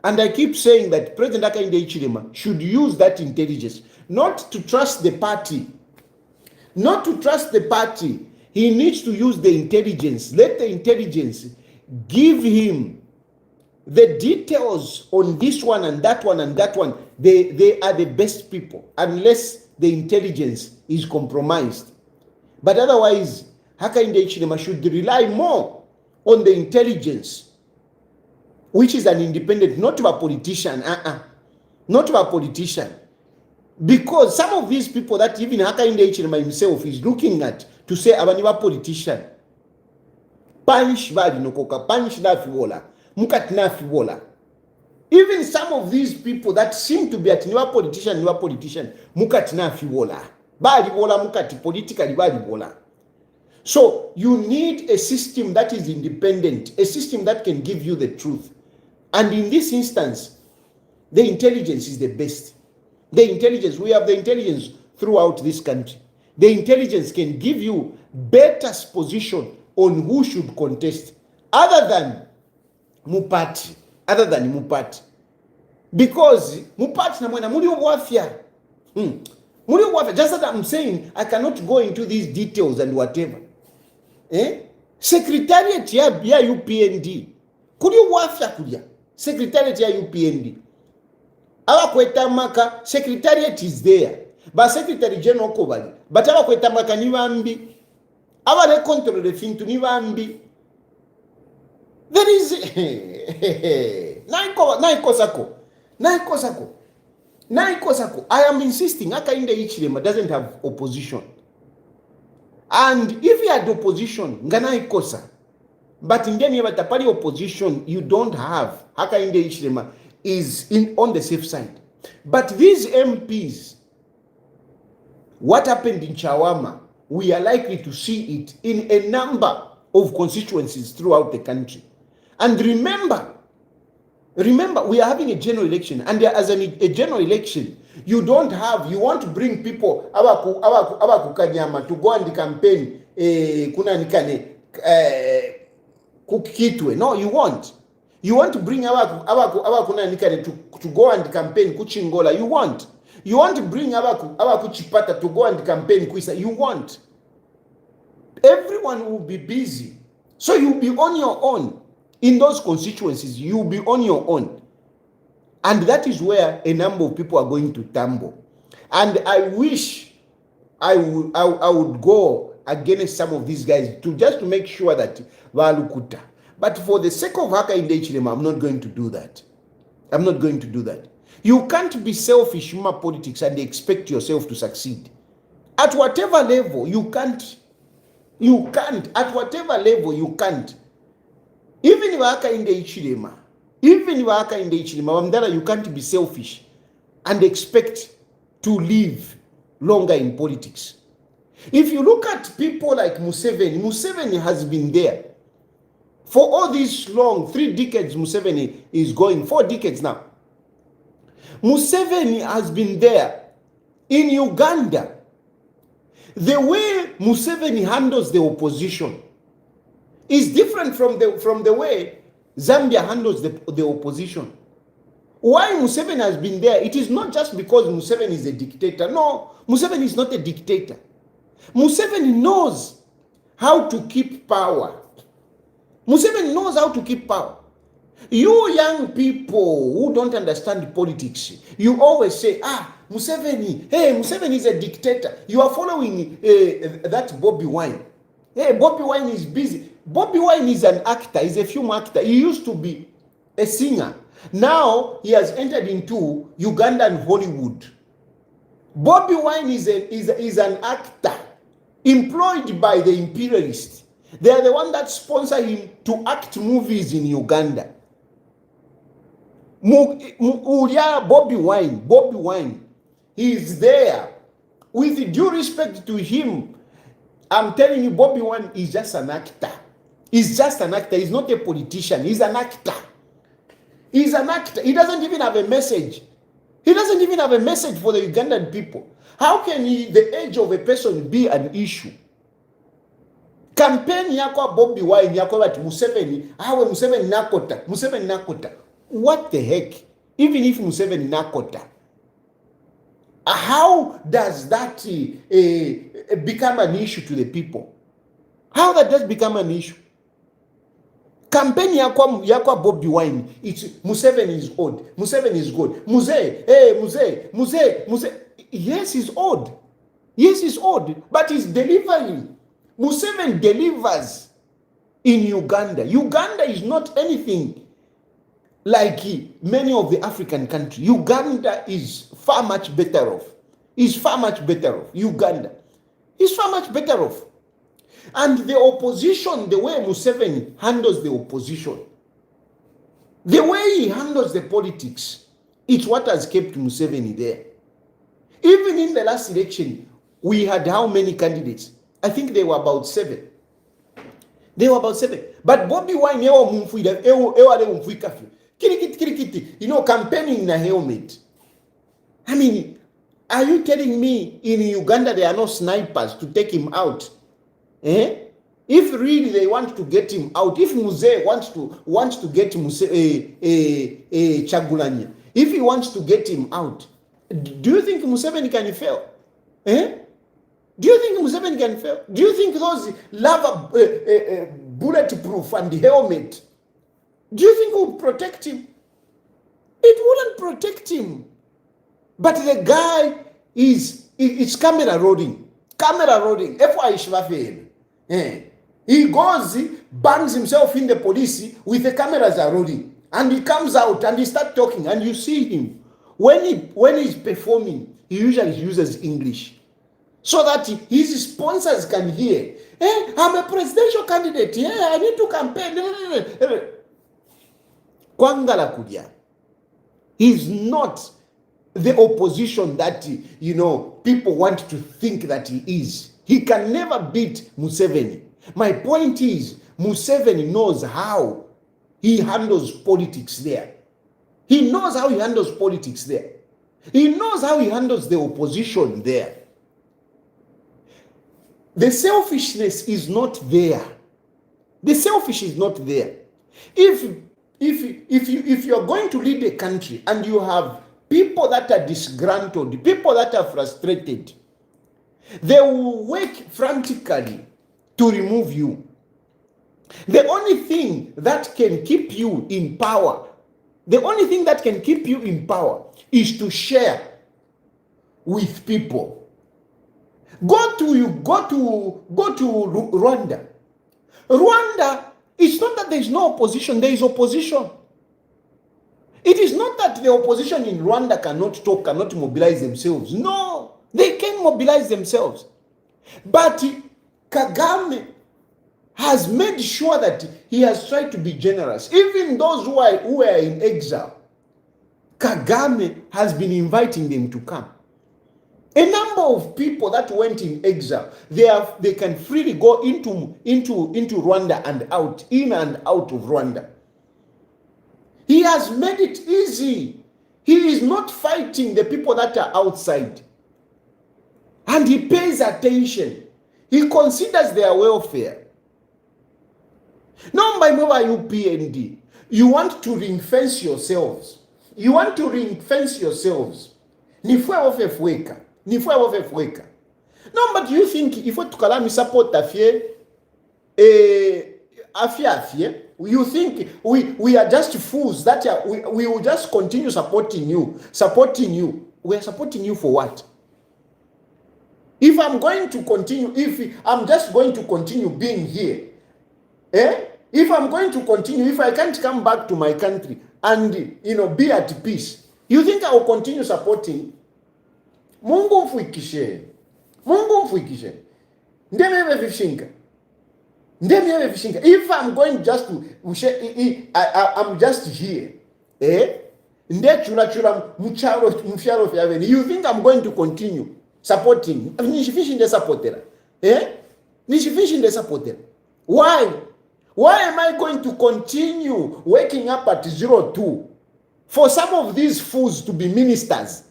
Speaker 1: And I keep saying that President Hakainde Hichilema should use that intelligence, not to trust the party. Not to trust the party. He needs to use the intelligence. Let the intelligence give him the details on this one and that one and that one. They are the best people, unless the intelligence is compromised. But otherwise, Hakainde Hichilema should rely more on the intelligence, which is an independent, not a politician. Not a politician. Because some of these people that even Hakainde Hichilema himself is looking at to say, abaniwa politician. Punish badi nokoka, punish na fiwola, mukat na fiwola. Even some of these people that seem to be at niwa politician, mukat na fiwola. Badi bola mukati, politically badi bola. So you need a system that is independent, a system that can give you the truth. And in this instance, the intelligence is the best. The intelligence, we have the intelligence throughout this country. The intelligence can give you better position on who should contest, other than Mupati. Because Mupati na mwena muri wafia. Just that I'm saying, I cannot go into these details and whatever. Secretariat ya UPND. Kuri wafia kudia. Secretariat ya UPND. Awa kweta maka, secretariat is there. But Secretary General Kobali. But awa kweta maka niwambi. Awa le control the thing to niwambi. There is Naikosako. I am insisting Hakainde Hichilema doesn't have opposition. And if he had opposition, nganaikosa. But in the tapali opposition, you don't have. Hakainde Hichilema is on the safe side. But these MPs, what happened in Chawama, we are likely to see it in a number of constituencies throughout the country. And remember, we are having a general election, and as a general election, you want to bring people to go on the campaign kukitwe. No, you want to bring to go on the campaign kuchingola. You want. You want to bring Abaku Chipata to go and campaign Kwisa. You want. Everyone will be busy. So you'll be on your own. In those constituencies, you'll be on your own. And that is where a number of people are going to tumble. And I wish I would go against some of these guys just to make sure that Valukuta. But for the sake of Hakainde Hichilema, I'm not going to do that. I'm not going to do that. You can't be selfish in politics and expect yourself to succeed. At whatever level, you can't. You can't. At whatever level, you can't. Even if Hakainde Hichilema, you can't be selfish and expect to live longer in politics. If you look at people like Museveni has been there. For all this long, 3 decades Museveni is going, 4 decades now. Museveni has been there. In Uganda, the way Museveni handles the opposition is different from the way Zambia handles the opposition. Why Museveni has been there, it is not just because Museveni is a dictator. No, Museveni is not a dictator. Museveni knows how to keep power. Museveni knows how to keep power. You young people who don't understand politics, you always say, Museveni is a dictator. You are following that Bobby Wine. Hey, Bobby Wine is busy. Bobby Wine is an actor, he's a film actor. He used to be a singer. Now he has entered into Ugandan Hollywood. Bobby Wine is an actor employed by the imperialists. They are the one that sponsor him to act movies in Uganda. Bobby Wine, he is there. With due respect to him, I'm telling you, Bobby Wine is just an actor. He's just an actor. He's not a politician. He's an actor. He's an actor. He doesn't even have a message. He doesn't even have a message for the Ugandan people. How can the age of a person be an issue? Campaign yako Bobby Wine yako at Museveni nakota. What the heck? Even if Museveni nakota, how does that become an issue to the people? How that does become an issue? Campaign yako Bobby Wine, it's Museveni is old. Museveni is good. Muse. Yes, he's old. Yes, he's old, but he's delivering. Museveni delivers in Uganda. Uganda is not anything like many of the African countries. Uganda is far much better off. Uganda is far much better off. And the opposition, the way Museveni handles the opposition, the way he handles the politics, it's what has kept Museveni there. Even in the last election, we had how many candidates? I think they were about 7. But Bobby Wine, campaigning in a helmet. I mean, are you telling me in Uganda there are no snipers to take him out? If really they want to get him out, if Muse wants to get Chagulanya, if he wants to get him out, do you think Museveni can fail? Do you think Museveni can fail? Do you think those lava bulletproof and helmet, do you think it would protect him? It wouldn't protect him. But the guy it's camera rolling. He goes, bangs himself in the police with the cameras are rolling. And he comes out and he starts talking and you see him. When he's performing, he usually uses English so that his sponsors can hear. I'm a presidential candidate. I need to campaign. Kwangala Kudia. He's not the opposition that, people want to think that he is. He can never beat Museveni. My point is, Museveni knows how he handles politics there. He knows how he handles politics there. He knows how he handles the opposition there. The selfishness is not there. The selfish is not there. If you're going to lead a country and you have people that are disgruntled, people that are frustrated, they will work frantically to remove you. The only thing that can keep you in power, the only thing that can keep you in power is to share with people. Go to Rwanda. Rwanda, it's not that there is no opposition, there is opposition. It is not that the opposition in Rwanda cannot talk, cannot mobilize themselves. No, they can mobilize themselves. But Kagame has made sure that he has tried to be generous. Even those who are in exile, Kagame has been inviting them to come. A number of people that went in exile, they can freely go into Rwanda and out, in and out of Rwanda. He has made it easy. He is not fighting the people that are outside. And he pays attention. He considers their welfare. Now, by UPND, you want to ring-fence yourselves. You want to ring-fence yourselves. Nifwe wofefweka. No, but you think if we tukalami support afie, you think we are just fools that we will just continue supporting you. We are supporting you for what? If I'm going to continue, if I'm just going to continue being here, if I'm going to continue, if I can't come back to my country and be at peace, you think I will continue supporting? Mungu mfuikishe. Ndemebe vishinga. If I'm going just to, I'm just here. You think I'm going to continue supporting? Why? Why am I going to continue waking up at 02 for some of these fools to be ministers?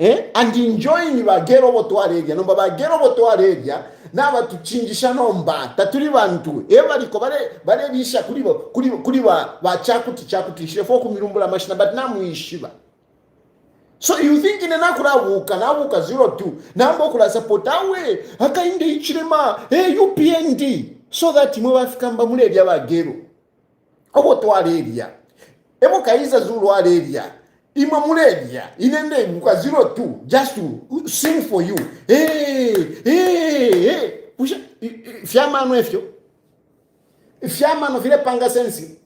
Speaker 1: And enjoying bagero botwaredia no bagero botwaredia na batuchinjisha nomba taturi bantu baliko bare bisha kuri ba chakuti shefo ku mirumbula mashina but namuishiba. So you think in nabuka 02 nambo kula support awe akainde ichirema UPND so that mwe bafikamba muledia bagero obotwaredia ebo kaiza zulu aredia Ima muledia inende muka 02 just to sing for you. Fiama no efyo. Fiama no vile panga sensi.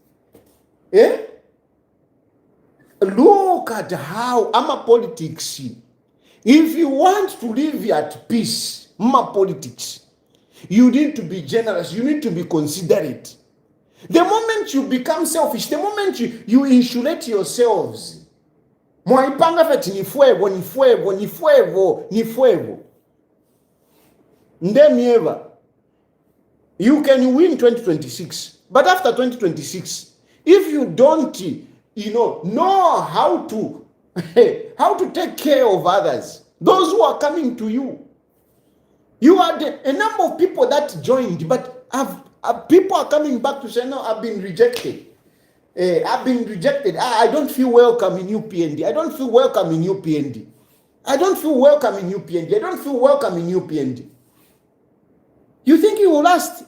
Speaker 1: Look at how ama politics. If you want to live at peace, politics, you need to be generous, you need to be considerate. The moment you become selfish, the moment you insulate yourselves, mwaipanga feti ni fuevo. Ndemieva, you can win 2026, but after 2026, if you don't, know how to take care of others, those who are coming to you, you are a number of people that joined, but people are coming back to say, no, I've been rejected. I've been rejected. I don't feel welcome in UPND. I don't feel welcome in UPND. You think you will last?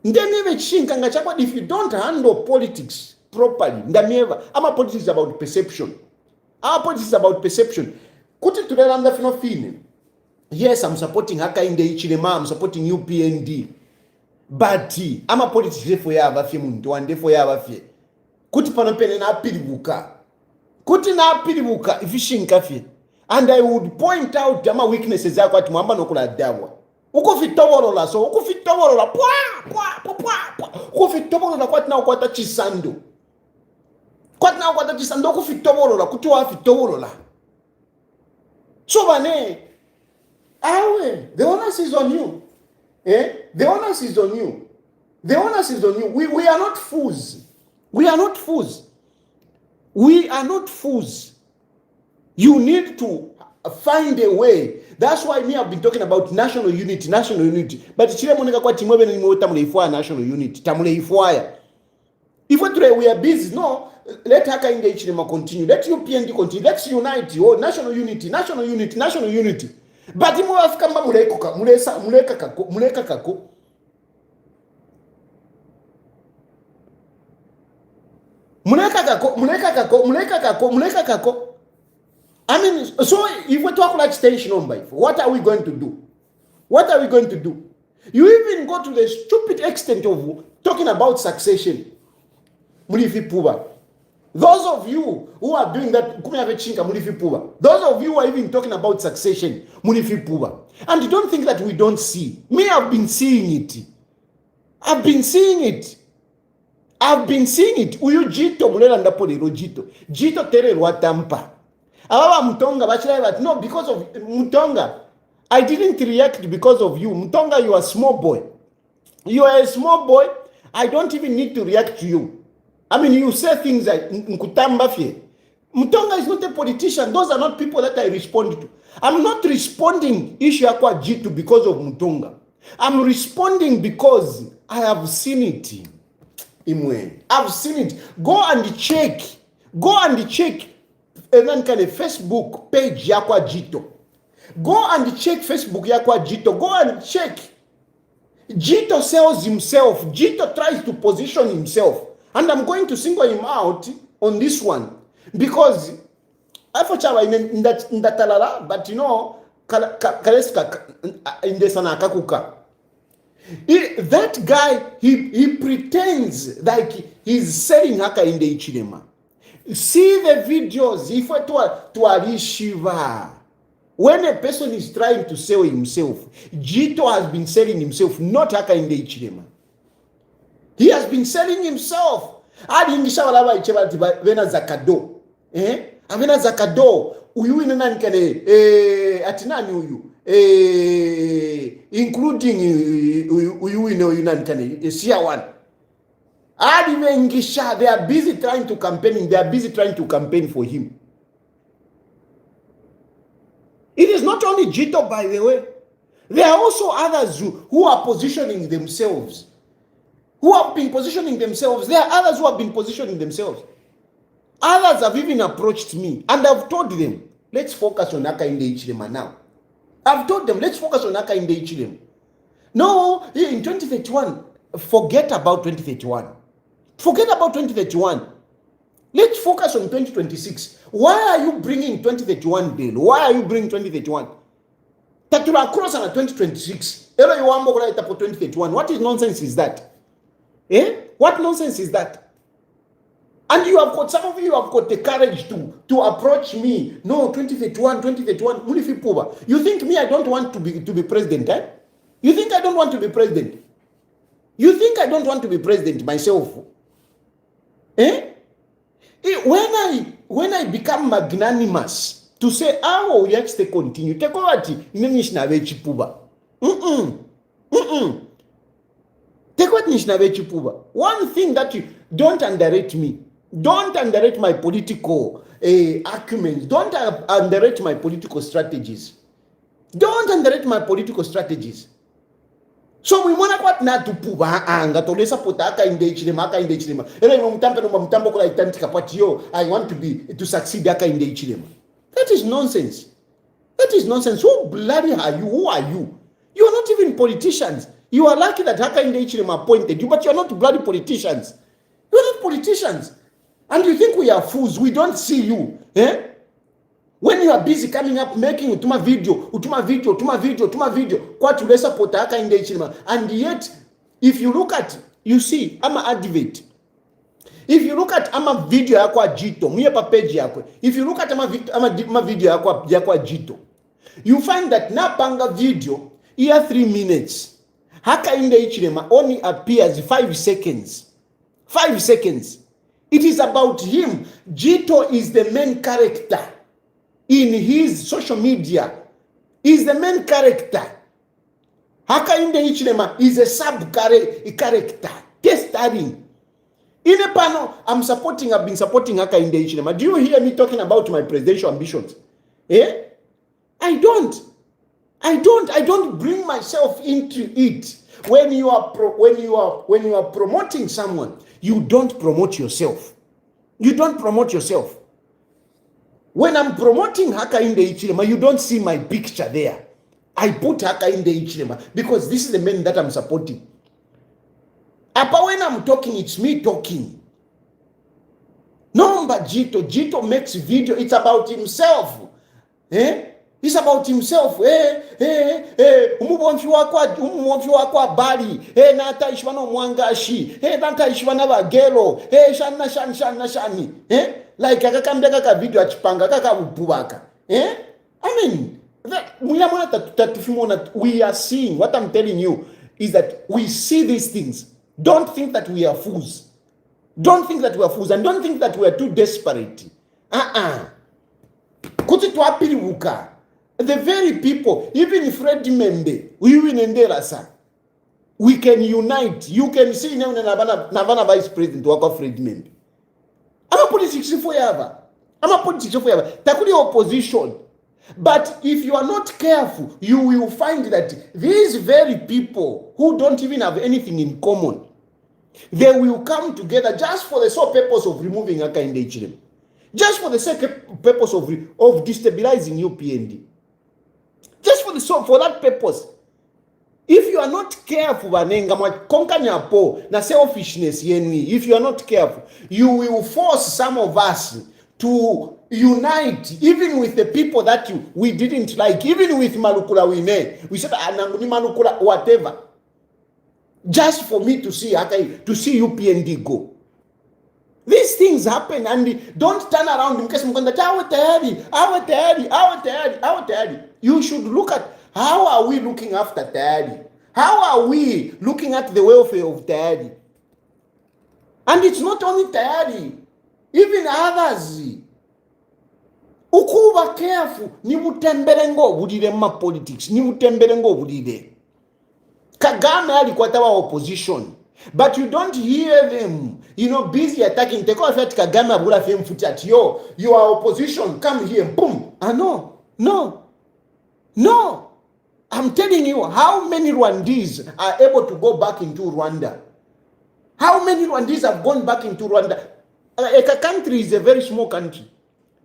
Speaker 1: If you don't handle politics properly, our politics is about perception. Yes, I'm supporting Hakainde Hichilema, I'm supporting UPND. But ama politics for ya bafye muntu wande for ya bafye kuti pano pene na apilibuka ifishinka fye, and I would point out ama weaknesses yako ati mwamba nokula dawa uko fitobolola so uko fitobolola uko fitobolola kwati na ukwata chisando uko fitobolola kuti wa fitobolola so bane awe the onus is on you. The onus is on you. We are not fools. You need to find a way. That's why I've been talking about national unity. But chile moneka kwa timwebe ni mwota muleifua national unity. Tamuleifua. If we are busy, no, let Hakainde Hichilema continue. Let UPND continue. Let's unite. Oh, national unity, national unity, national unity. But imo afkamba muleka kako. Muleka kako. I mean, so if we talk like station on by, what are we going to do? What are we going to do? You even go to the stupid extent of talking about succession. Mulifi Puba. Those of you who are doing that, those of you who are even talking about succession, Mulifi Puba. And you don't think that we don't see. Me, I've been seeing it. I've been seeing it. Uyu Jito mulela ndapolero Jito. Jito tere watampa. Awa Mutonga bachila but no, because of Mutonga. I didn't react because of you. Mutonga, you are a small boy. You are a small boy. I don't even need to react to you. I mean, you say things like Nkutamba Fie. Mutonga is not a politician. Those are not people that I respond to. I'm not responding Ishiakwa Jitu because of Mutonga. I'm responding because I have seen it. Imwe. I've seen it. Go and check and kind of Facebook page Yakwa Jito. Go and check Facebook Yakwa Jito. Go and check. Jito sells himself. Jito tries to position himself. And I'm going to single him out on this one. Because I thought in that talala, but you know, Kaleska in the Sanakakuka. That guy, he pretends like he's selling Hakainde Hichilema. See the videos, if I to Arishiva. When a person is trying to sell himself, Jito has been selling himself, not Hakainde Hichilema. He has been selling himself. Adi ingisha walaba icheba vena zakado. Avena zakado. Uyu inana nkane. Atinani uyu. Including uyu inana nkane. Siya one. Adi ingisha. They are busy trying to campaign. They are busy trying to campaign for him. It is not only Jito, by the way. There are also others who are positioning themselves. Who have been positioning themselves. There are others who have been positioning themselves. Others have even approached me. And I've told them, let's focus on Hakainde Hichilema now. I've told them, let's focus on Hakainde Hichilema. No, in 2031, forget about 2031. Forget about 2031. Let's focus on 2026. Why are you bringing 2031 bill? Why are you bringing 2031? Tatula cross on 2026. Elo you want more 2031. What is nonsense is that? What nonsense is that? And you have got, some of you have got the courage to approach me. No, 2031. You think me, I don't want to be president, eh? You think I don't want to be president? You think I don't want to be president myself? When I become magnanimous to say, oh, yes, they continue. Take over ti, nishna vechi puba. One thing that you don't underrate me. Don't underrate my political arguments. Don't underrate my political strategies. Don't underrate my political strategies. So we want to na tupuba anga to lesa potaka Hakainde Hichilema. Ela no mutambo kula itantika patio. I want to succeed Hakainde Hichilema. That is nonsense. That is nonsense. Who bloody are you? Who are you? You are not even politicians. You are lucky that Hakainde Hichilema appointed you, but you are not bloody politicians. You are not politicians. And you think we are fools. We don't see you. When you are busy coming up, making utuma video. Kwa tule support Hakainde Hichilema. And yet, if you look at, you see, I'm an advocate. If you look at ama video yakwa Jito, mwenye pa page yakwe. If you look at ama video yakwa Jito, you find that na panga video, here 3 minutes. Hakainde Hichilema only appears 5 seconds. 5 seconds. It is about him. Jito is the main character in his social media. Is the main character. Hakainde Hichilema is a sub-character. Case study. In a panel, I've been supporting Hakainde Hichilema. Do you hear me talking about my presidential ambitions? I don't bring myself into it. When you are promoting someone, You don't promote yourself. You don't promote yourself. When I'm promoting Hakainde Hichilema, you don't see my picture there. I put Hakainde Hichilema because this is the man that I'm supporting. But when I'm talking, it's me talking. No, but Jito makes video. It's about himself. It's about himself. Umubonfi wako bali. Nata ishwana mwangashi. Nata ishwana bagelo. Shani. Like akakambia kaka video achipanga kaka ububaka. I mean, we are seeing. What I'm telling you is that we see these things. Don't think that we are fools. Don't think that we are fools, and don't think that we are too desperate. Kuti tuapili wuka. The very people, even Fred Membe, we can unite. You can see now Navana Vice President wako Fred Membe. I'm a politics forever. Takuli opposition. But if you are not careful, you will find that these very people who don't even have anything in common, they will come together just for the sole purpose of removing Hakainde Hichilema. Just for the purpose of destabilizing UPND. Just for that purpose. If you are not careful, na selfishness, if you are not careful, you will force some of us to unite, even with the people that we didn't like, even with Malukula Wine. We said, Malukula, whatever. Just for me to see UPND go. These things happen, and don't turn around in case you should look at how are we looking after Tayari? How are we looking at the welfare of Tayari? And it's not only Tayari, even others. Ukuba careful, ni butembelengo budire ma politics, ni butembelengo budire. Kagame alikuwa tawa opposition. But you don't hear them, busy attacking. Take off at Kagame abula fame foot at you are opposition, come here, boom. No. I'm telling you, how many Rwandese are able to go back into Rwanda? How many Rwandese have gone back into Rwanda? A country is a very small country.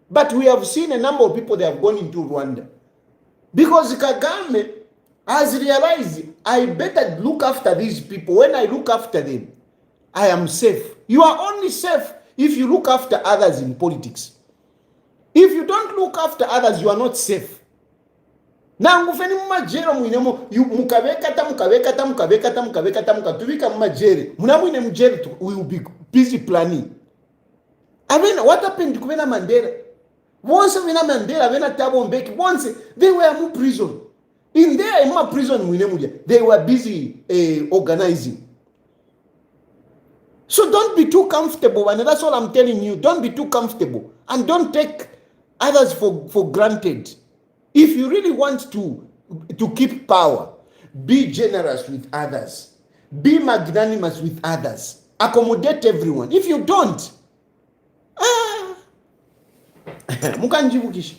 Speaker 1: But we have seen a number of people that have gone into Rwanda. Because Kagame has realized, I better look after these people. When I look after them, I am safe. You are only safe if you look after others in politics. If you don't look after others, you are not safe. Now, mukavekata mukatubika mumajere. Munamwine mujere, we will be busy planning. I mean, what happened to Kwena Mandela? Once Kwena Mandela, Kwena Thabo Mbeki, once they were in prison. In there, in my prison, they were busy organizing. So don't be too comfortable, and that's all I'm telling you. Don't be too comfortable, and don't take others for granted. If you really want to keep power, be generous with others. Be magnanimous with others. Accommodate everyone. If you don't, mukanjibukisha.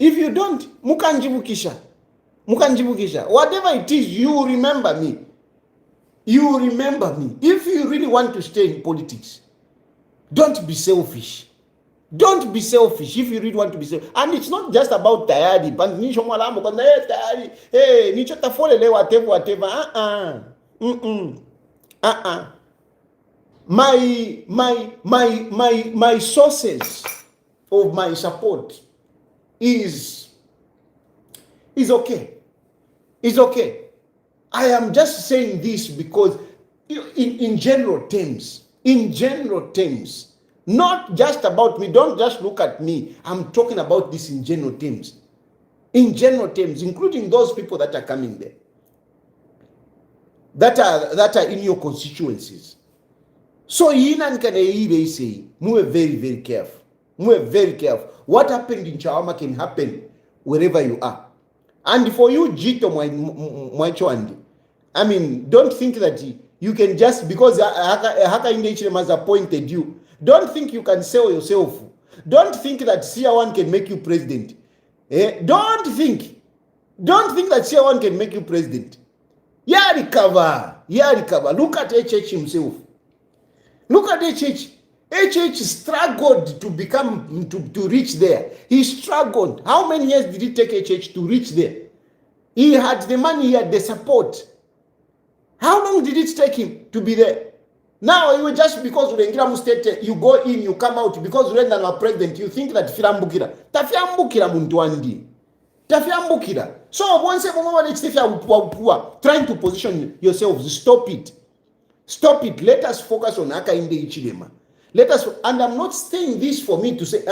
Speaker 1: If you don't, mukanjibukisha. Whatever it is, you remember me. If you really want to stay in politics, don't be selfish. Don't be selfish if you really want to be selfish. And it's not just about Tayari. Whatever. My sources of my support is okay. It's okay. I am just saying this because in general terms, not just about me. Don't just look at me. I'm talking about this in general terms. In general terms, including those people that are coming there, that are in your constituencies. So say, move very, very careful. Move very careful. What happened in Chawama can happen wherever you are. And for you, Jito Mwaichwandi, I mean, don't think that you can just, because Hakainde Hichilema has appointed you, don't think you can sell yourself. Don't think that CR1 can make you president. Don't think that CR1 can make you president. Yeah, recover. Look at HH himself. Look at HH. HH struggled to become, to reach there. He struggled. How many years did it take HH to reach there? He had the money, he had the support. How long did it take him to be there? Now, you just because Urengira State, you go in, you come out, because Urendan are president, you think that Filambukira. Tafiambukira Muntuandi. Tafiambukira. So, once a moment, trying to position yourselves, stop it. Stop it. Let us focus on Hakainde Hichilema. Let us, and I'm not saying this for me to say,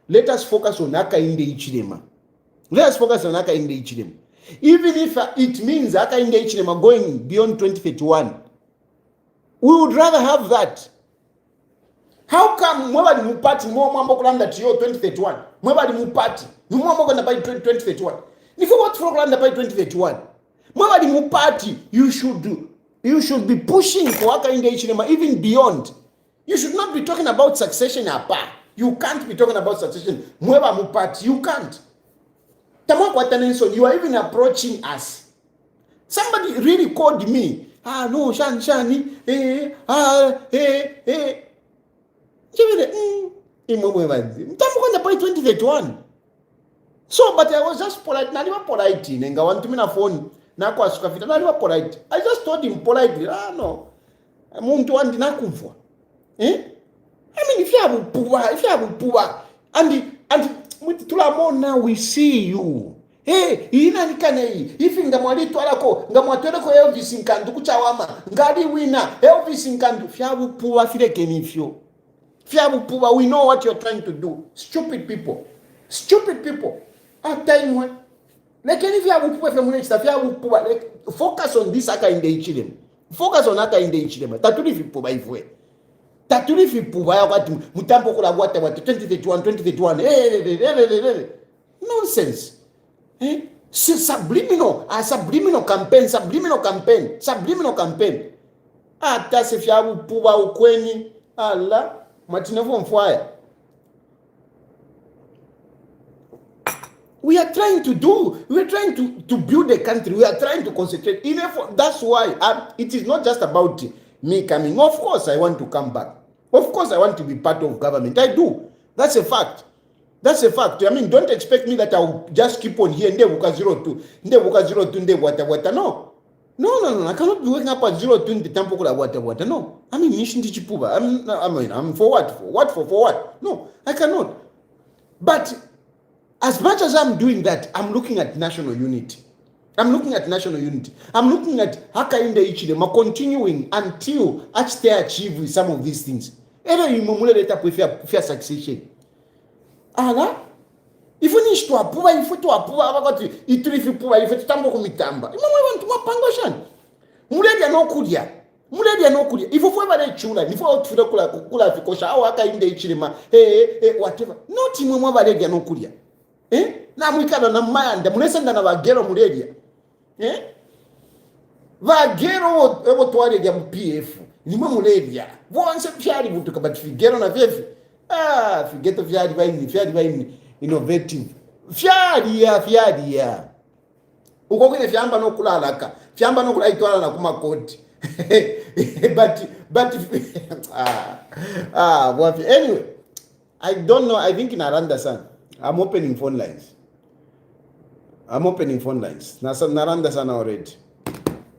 Speaker 1: let us focus on Hakainde Hichilema. Let us focus on Hakainde Hichilema. Even if it means Hakainde Hichilema going beyond 2031, we would rather have that. How come mwebali mupati mwambo kulanda tiyo 2031? Mwebali mupati mwambo kulanda by 2031. Nifo what for kulanda by 2031? Mwebali mupati, you should be pushing for Hakainde Hichilema even beyond. You should not be talking about succession apart. You can't be talking about succession. Mweba mupati, you can't. You are even approaching us. Somebody really called me. No, Shani. By 2031. So, but I was just polite. Not polite. Nenga want me na phone. Na kwa sukafita. Not polite. I just told him politely. No. Muntu andi na kumfwa. I mean, if you have poor, and tulamona, we see you. Hey, ina nikanei. If ngamwali twalako, ngamwatweleko Elvis nkandu kuchawama, ngadi wina, Elvis nkandu. Fiabu poor, filekenifyo. Fiabu poor, we know what you're trying to do. Stupid people. Stupid people. At time when, like if you have poor, like focus on this Hakainde Hichilema. Focus on Hakainde Hichilema. Tatuli fipo ba ifwe. Tatuli fipo ba wakati mutambo kula wata 2031. Nonsense. Subliminal campaign. Ata se fiabu puba ukweni. Allah. Matinevo mfwaya. We are trying to build a country. We are trying to concentrate. That's why it is not just about me coming. Of course, I want to come back. Of course, I want to be part of government. I do. That's a fact. I mean, don't expect me that I'll just keep on here. No. I cannot be waking up at 02 the temple water. No. I mean, I'm for what? For what? No, I cannot. But as much as I'm doing that, I'm looking at national unity. I'm looking at Hakainde Hichilema continuing until they achieve some of these things. Fair succession. If we need to approve, Muledia no kudia. If you ever chula, if you out for kula fikosha, au Hakainde Hichilema, whatever. Not him Muledia no kudia. Na mwikana na mayanda, munesenda na bagero Muledia. Bagero ebo tuwale dia MPF. Ni Muledia. Vonse fyari butuka but figero na vyefi. Figeto fyari vaini innovative. Fyari ya. Uko kwenye fyamba no kula alaka. Fyamba no kula itwala na kuma koti. but anyway, I don't know. I think in Naranda-san, I'm opening phone lines. Naranda-san already.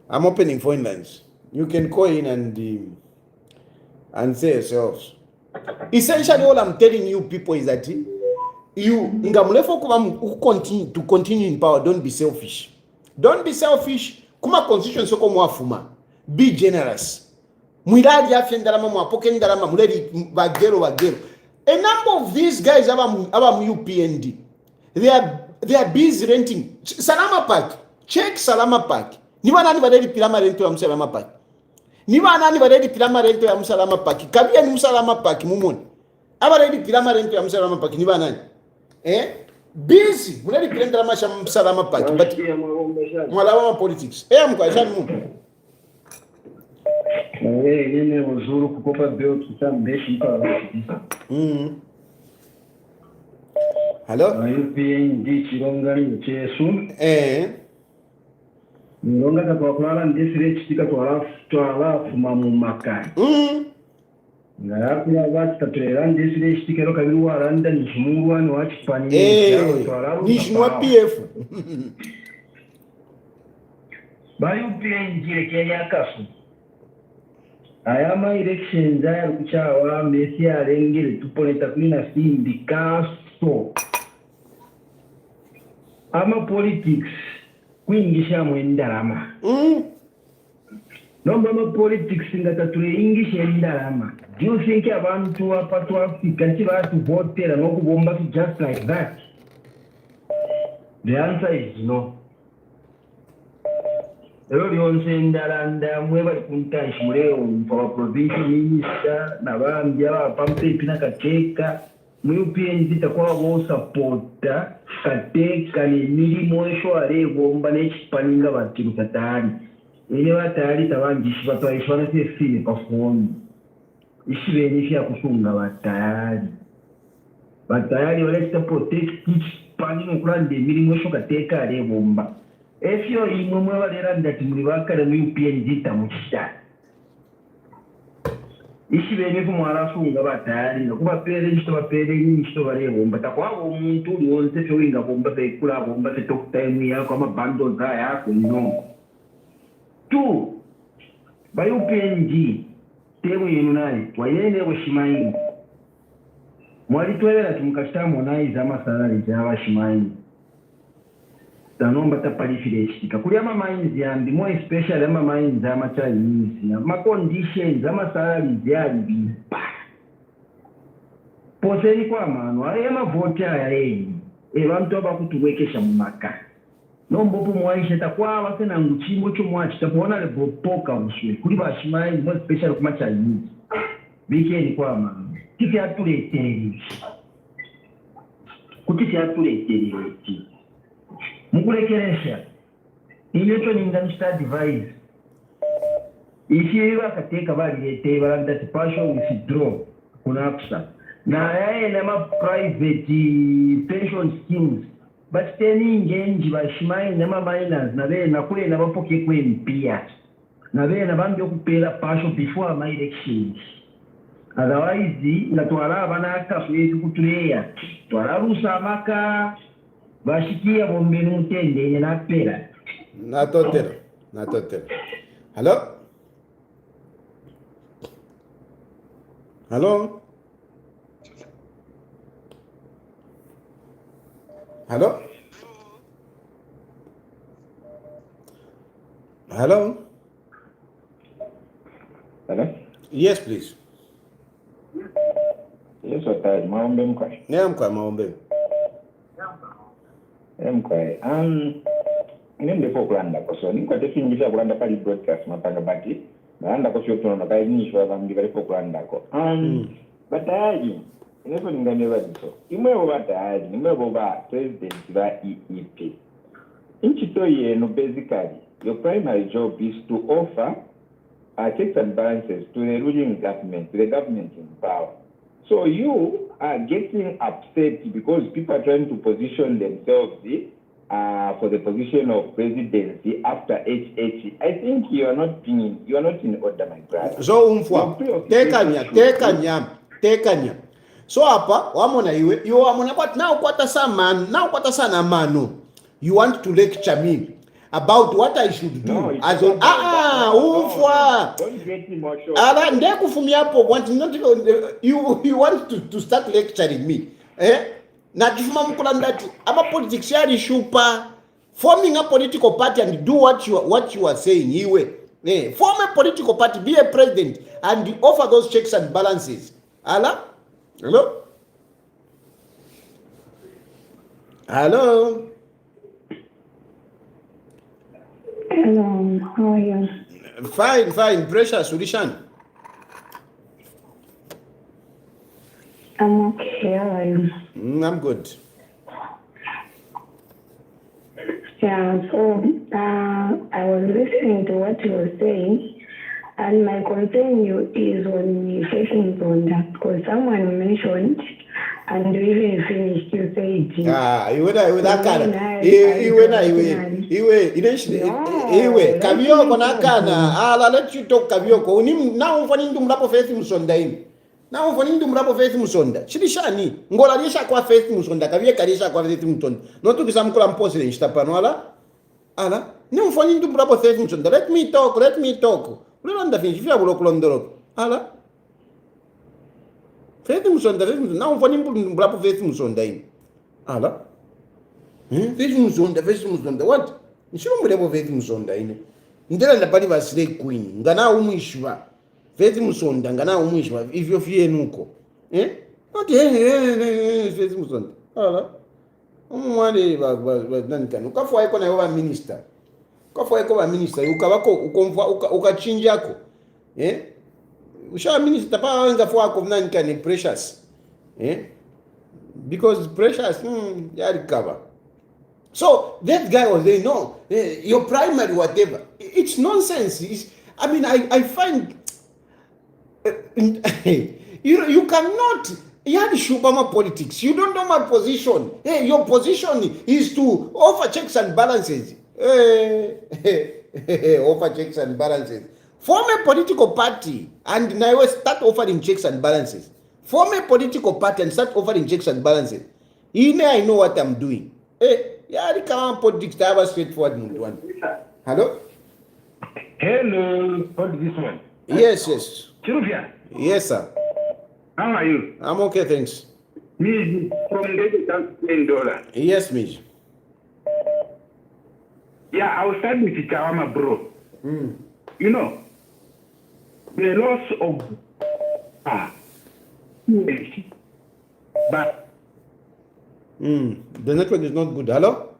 Speaker 1: I'm opening phone lines. You can call in and say yourselves. Essentially, all I'm telling you people is that continue in power. Don't be selfish. Kuma constitution soko mwafuma. Be generous. Mwiladi afya ndalama mwapoke ndalama muledi bagero. A number of these guys abam UPND. They are busy renting Salama Park. Check Salama Park. Niba nani badeli pilama rento ya Salama Park. Kabia ni Salama Park mumoni. Abadeli pilama rento ya Salama Park niba nani? Busy. Muledi pilenda lama Salama Park. But mwalawa politics. Mkwaishani mumu.
Speaker 2: Nene uzuru kukopa beo tutambeshi mpala.
Speaker 1: Hello?
Speaker 2: UPND Chironga Chesu. Nilonga kwa kulala ndesire chitika twala fumamu makai. Ngakula batitatulela ndesile ekitikero kabiri walanda nishimulwani wakipani
Speaker 1: nishinwa PF
Speaker 2: bayupingi lekeryakafu ayama elections ayali kuchawa mesi alengere tuponeta kulina simbi kaso ama politics kwingisha mwendalama nomba ama politics ngatatule ingisha endalama. Do you think abantu apatu Africa tivasivotera nokubomba just like that? The answer is no. Ero lyonse endala mwe bali kuntanshi muleo for provincial minister nabambya bapampepi nakateeka mu UPNZ takwaba bosapota kateeka n'emirimu eshwara ebomba n'ekipaninga batiru kataali ene bataali tabangishi batwayishwana sefine pafomi ishibeni fya kusunga batayali waleta protect pani nokulanda emirimu esho kateeka ali ebomba efyo imwe mwe balera ndati muli bakale mu UPNZ tamukisa ishibeni kumwarafunga batayali nakubapere nshito bapere nshito bali ebomba takwabo omuntu lyonse fyo winga bomba bekula bomba talk time yako ama bundles yako no tu ba UPNZ tebo yenu naye wayene bushimanyi mwali twelera tumukashitamu naye zamasalari z'abashimanyi tanomba tapalifire ekitika kuli amamines yambi more especially amamines amachinese amaconditions amasalari zyali bipa poseri kwamano aye amavoti ayaeni bantu abakutuwekesha mu maka nombopo mwaisha takwaba sena nguchimbo chomwachi takuona lebopoka buswe kuli bashimanyi more especially kumachinese bikeni kwamano kiti atuletereri kuti atuletereri mukulekeresha ileto ninganisha device ifi bakateka balilete balanda partial withdraw kuna apsa na yaye na ma private pension schemes but teningenji bashimanyi na miners na bena kule na bapoke kwempia na bena bambi okupera partial before my elections. Otherwise natwala abana akafu kutuleya twalarusa amaka bashikia bombe n'umutende napera
Speaker 1: natotera hello yes please
Speaker 3: yes otari maombe mkwa
Speaker 1: maombe
Speaker 3: mkwa nende po kulanda koso nikwa tefingisha kulanda kali broadcast mapanga bati naanda ko sio tono kai nishwa bambi kali po kulanda ko batayali ineso ningane badiso imwe batayali nimwe boba president ba EEP inchito yenu basically your primary job is to offer checks and balances to the ruling government, to the government in power. So you are getting upset because people are trying to position themselves for the position of presidency after HH. I think you are not in order, my brother.
Speaker 1: So tekanya. So hapa wamona iwe you wamona but now kwata sana mano. You want to lecture me about what I should do.
Speaker 3: No,
Speaker 1: as on umfwa.
Speaker 3: Don't get emotional.
Speaker 1: Ala ndekufumia hapo want not you want to start lecturing me. Na jifuma mkula ndati ama politics yari shupa forming a political party and do what you are saying iwe. Form a political party, be a president and offer those checks and balances. Ala? Hello?
Speaker 4: Hello, how are you?
Speaker 1: Fine. Precious, Surishan.
Speaker 4: I'm okay, how are you?
Speaker 1: I'm good.
Speaker 4: Yeah, so I was listening to what you were saying, and my concern is on the settings on that, because someone mentioned, and we even finished, you said,
Speaker 1: iwe kabioko nakana ala let you talk kabioko unim now mfani ndu mlapo faith msondaini na ufoni ndu mrapo Faith Musonda chilishani ngola lisha kwa Faith Musonda kaviye kalisha kwa Faith Musonda notukisa mkula mpose nchitapano ala ni ufoni ndu mrapo Faith Musonda let me talk ulilonda finjifia bulokulondoloko ala Faith Musonda na ufoni ndu mrapo Faith Musonda ini ala Faith Musonda what nchilo mrapo Faith Musonda ini ndela ndapali basile queen ngana umwishwa Faith Musonda ngana umwishwa ivyo fie nuko not Faith Musonda ala umwale nani kanu kafwa iko na yoba minister ukabako ukomva ukachinjako usha minister pa wenga fwa ko nani kani precious because precious yari cover. So that guy was saying, no, your primary whatever. It's nonsense. I find you cannot. Shubama politics. You don't know my position. Your position is to offer checks and balances. Offer checks and balances. Form a political party and now start offering checks and balances. Form a political party and start offering checks and balances. I know what I'm doing. Yari kama politics taba straightforward muntu one. Hello?
Speaker 5: Hello, what is this one?
Speaker 1: Yes.
Speaker 5: Chirufia?
Speaker 1: Yes, sir.
Speaker 5: How are you?
Speaker 1: I'm okay, thanks.
Speaker 5: Me from $10.
Speaker 1: Yes, Mij.
Speaker 5: Yeah, I was starting with Chawama, bro. You know, the loss of but
Speaker 1: the network is not good. Hello?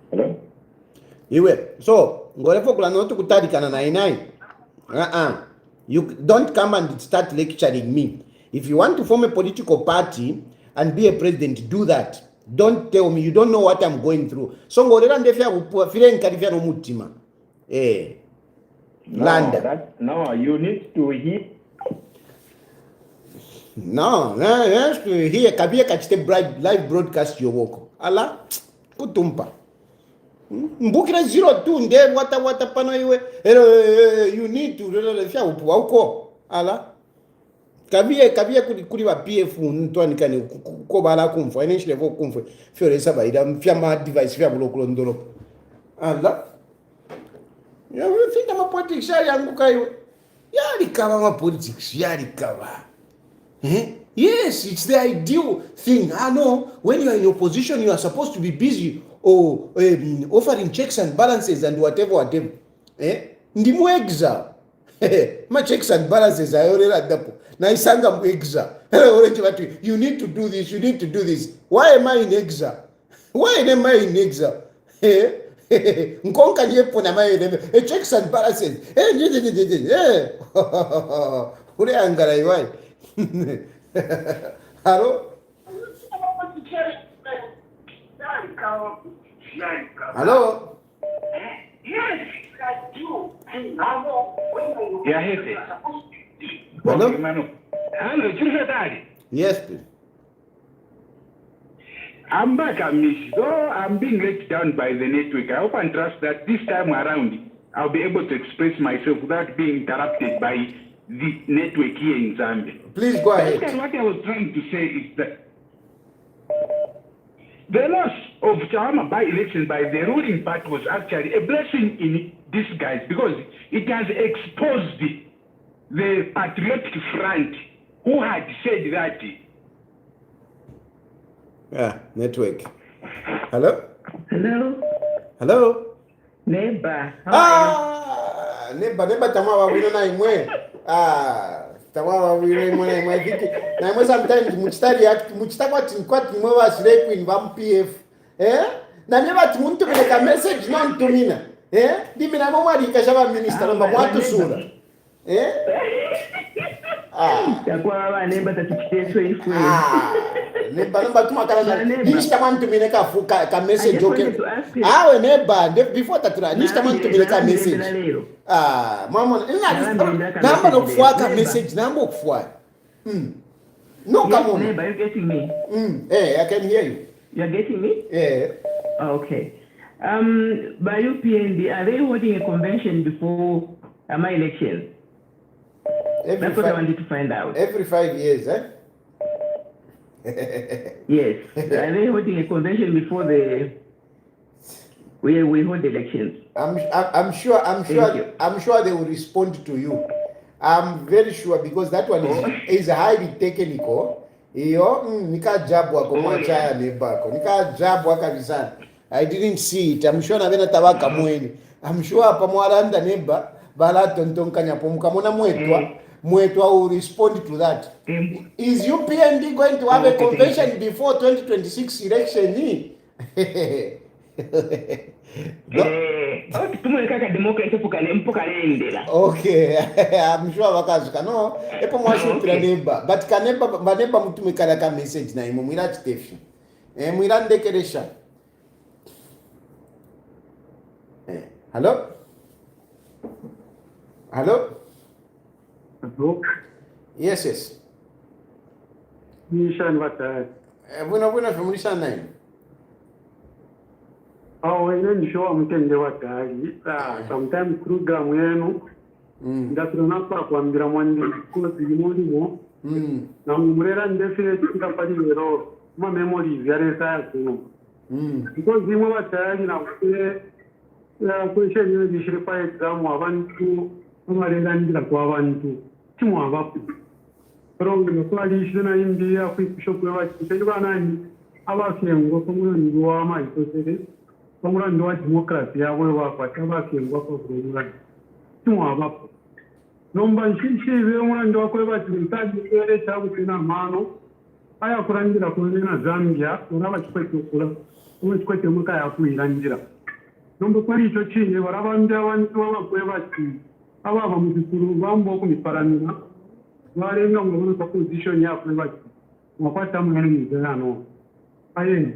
Speaker 3: Hello?
Speaker 1: Iwe. So, ngorefo kula notu kutadikana na inai. You don't come and start lecturing me. If you want to form a political party and be a president, do that. Don't tell me you don't know what I'm going through. So ngorera ndefya kupua file nkalifya no mutima. Landa.
Speaker 3: No, you need to hear.
Speaker 1: No, yes, here kabia kachite live broadcast yowoko. Ala, kutumpa. Mbukira 02 nde wata pano iwe. You need to fya upu auko. Ala. Kabia kuli wa PF ntwani kani ko bala kumfu financial level kumfu fiore saba ida fya ma device fya bulokolo ndolo. Ala. Ya think ama politics yangu kayo. Yali kama ma politics yali kama. Yes, it's the ideal thing. No, when you are in opposition, you are supposed to be busy or offering checks and balances and whatever. Ndimu exa. My checks and balances are already at the na isanga mu exa. You need to do this, you need to do this. Why am I in exa? Nkonka nyepo na mayo checks and balances. Ule angara iwai. Hello? Hello?
Speaker 5: yes, I do. Yeah, hey.
Speaker 1: Hello?
Speaker 5: Hello, Chirufia Daddy.
Speaker 1: Yes, please.
Speaker 5: I'm back, though I'm being let down by the network. I hope and trust that this time around I'll be able to express myself without being interrupted by the network here in Zambia.
Speaker 1: Please go ahead.
Speaker 5: What I was trying to say is that the loss of Chawama by-election by the ruling party was actually a blessing in disguise because it has exposed the Patriotic Front who had said that.
Speaker 1: Network. Hello?
Speaker 2: Hello? Neighbor.
Speaker 1: Neighbor tamawa wino na imwe. Tamawa wino imwe na imwe viki. Na imwe sometimes muchitaka tinkwati imwe wasile queen vam PF. Na nyeba timuntu peleka message non tumina. Dimi na mwa likashaba minister namba mwatu sura.
Speaker 2: Yakwa ba neighbor tatikiteso ifwe.
Speaker 1: Neighbor tuma kala nishita mwantu tumine ka message okay. Neighbor before tatira nishita mwantu tumine ka message. Mama namba no kufuata message namba kufuata. No,
Speaker 2: yes,
Speaker 1: come on.
Speaker 2: Neighbor, you getting me?
Speaker 1: I can hear you.
Speaker 2: You're getting me?
Speaker 1: Yeah.
Speaker 2: Okay. By UPND, are they holding a convention before my elections. That's what I wanted to find out.
Speaker 1: Every 5 years, eh?
Speaker 2: Yes. Are they holding a convention before we hold elections?
Speaker 1: I'm sure they will respond to you. I'm very sure because that one is highly technical. Iyo nikajabwa kwa mwachaya nebako. Nikajabwa kabisa. I didn't see it. I'm sure navena tabaka mweni. I'm sure pamwalanda neba bala tontonkanya pomukamona mwetwa will respond to that. Is UPND going to have a convention before 2026 election? Okay, I'm sure wakazuka no epo mwashutira neba but kaneba mutumikala ka message na imo mwira chitefi mwira ndekeresha hello yes
Speaker 6: Nishan wata
Speaker 1: bueno femulisha nine
Speaker 6: ine nisho mtende watali sometimes program yenu ndatunapa kwambira mwandi kozi limulimo na murera ndefinite ngapali lero ma memories yare saya kuno because imwe watali na question yenu dishire pa exam abantu amarenda ndira kwa abantu timwa abapu rongo kwali shina India kwisho kwa kitendo nani abakengo kumwe wa maitosere Pamurando wa democracy yawe wakwatabakengwa ko kurura tumwa bapo nomba nshishi ve murando wako batitaji ere cyagukina mano aya kurangira kunena Zambia uraba kikwete kula umwe kikwete muka yakuirangira nomba kwari ico cinye barabambya abantu babakwe bati ababa mu bikuru bambo ku miparamira barenga ngo ko position yakwe bati mwapata mwana mizano ayeni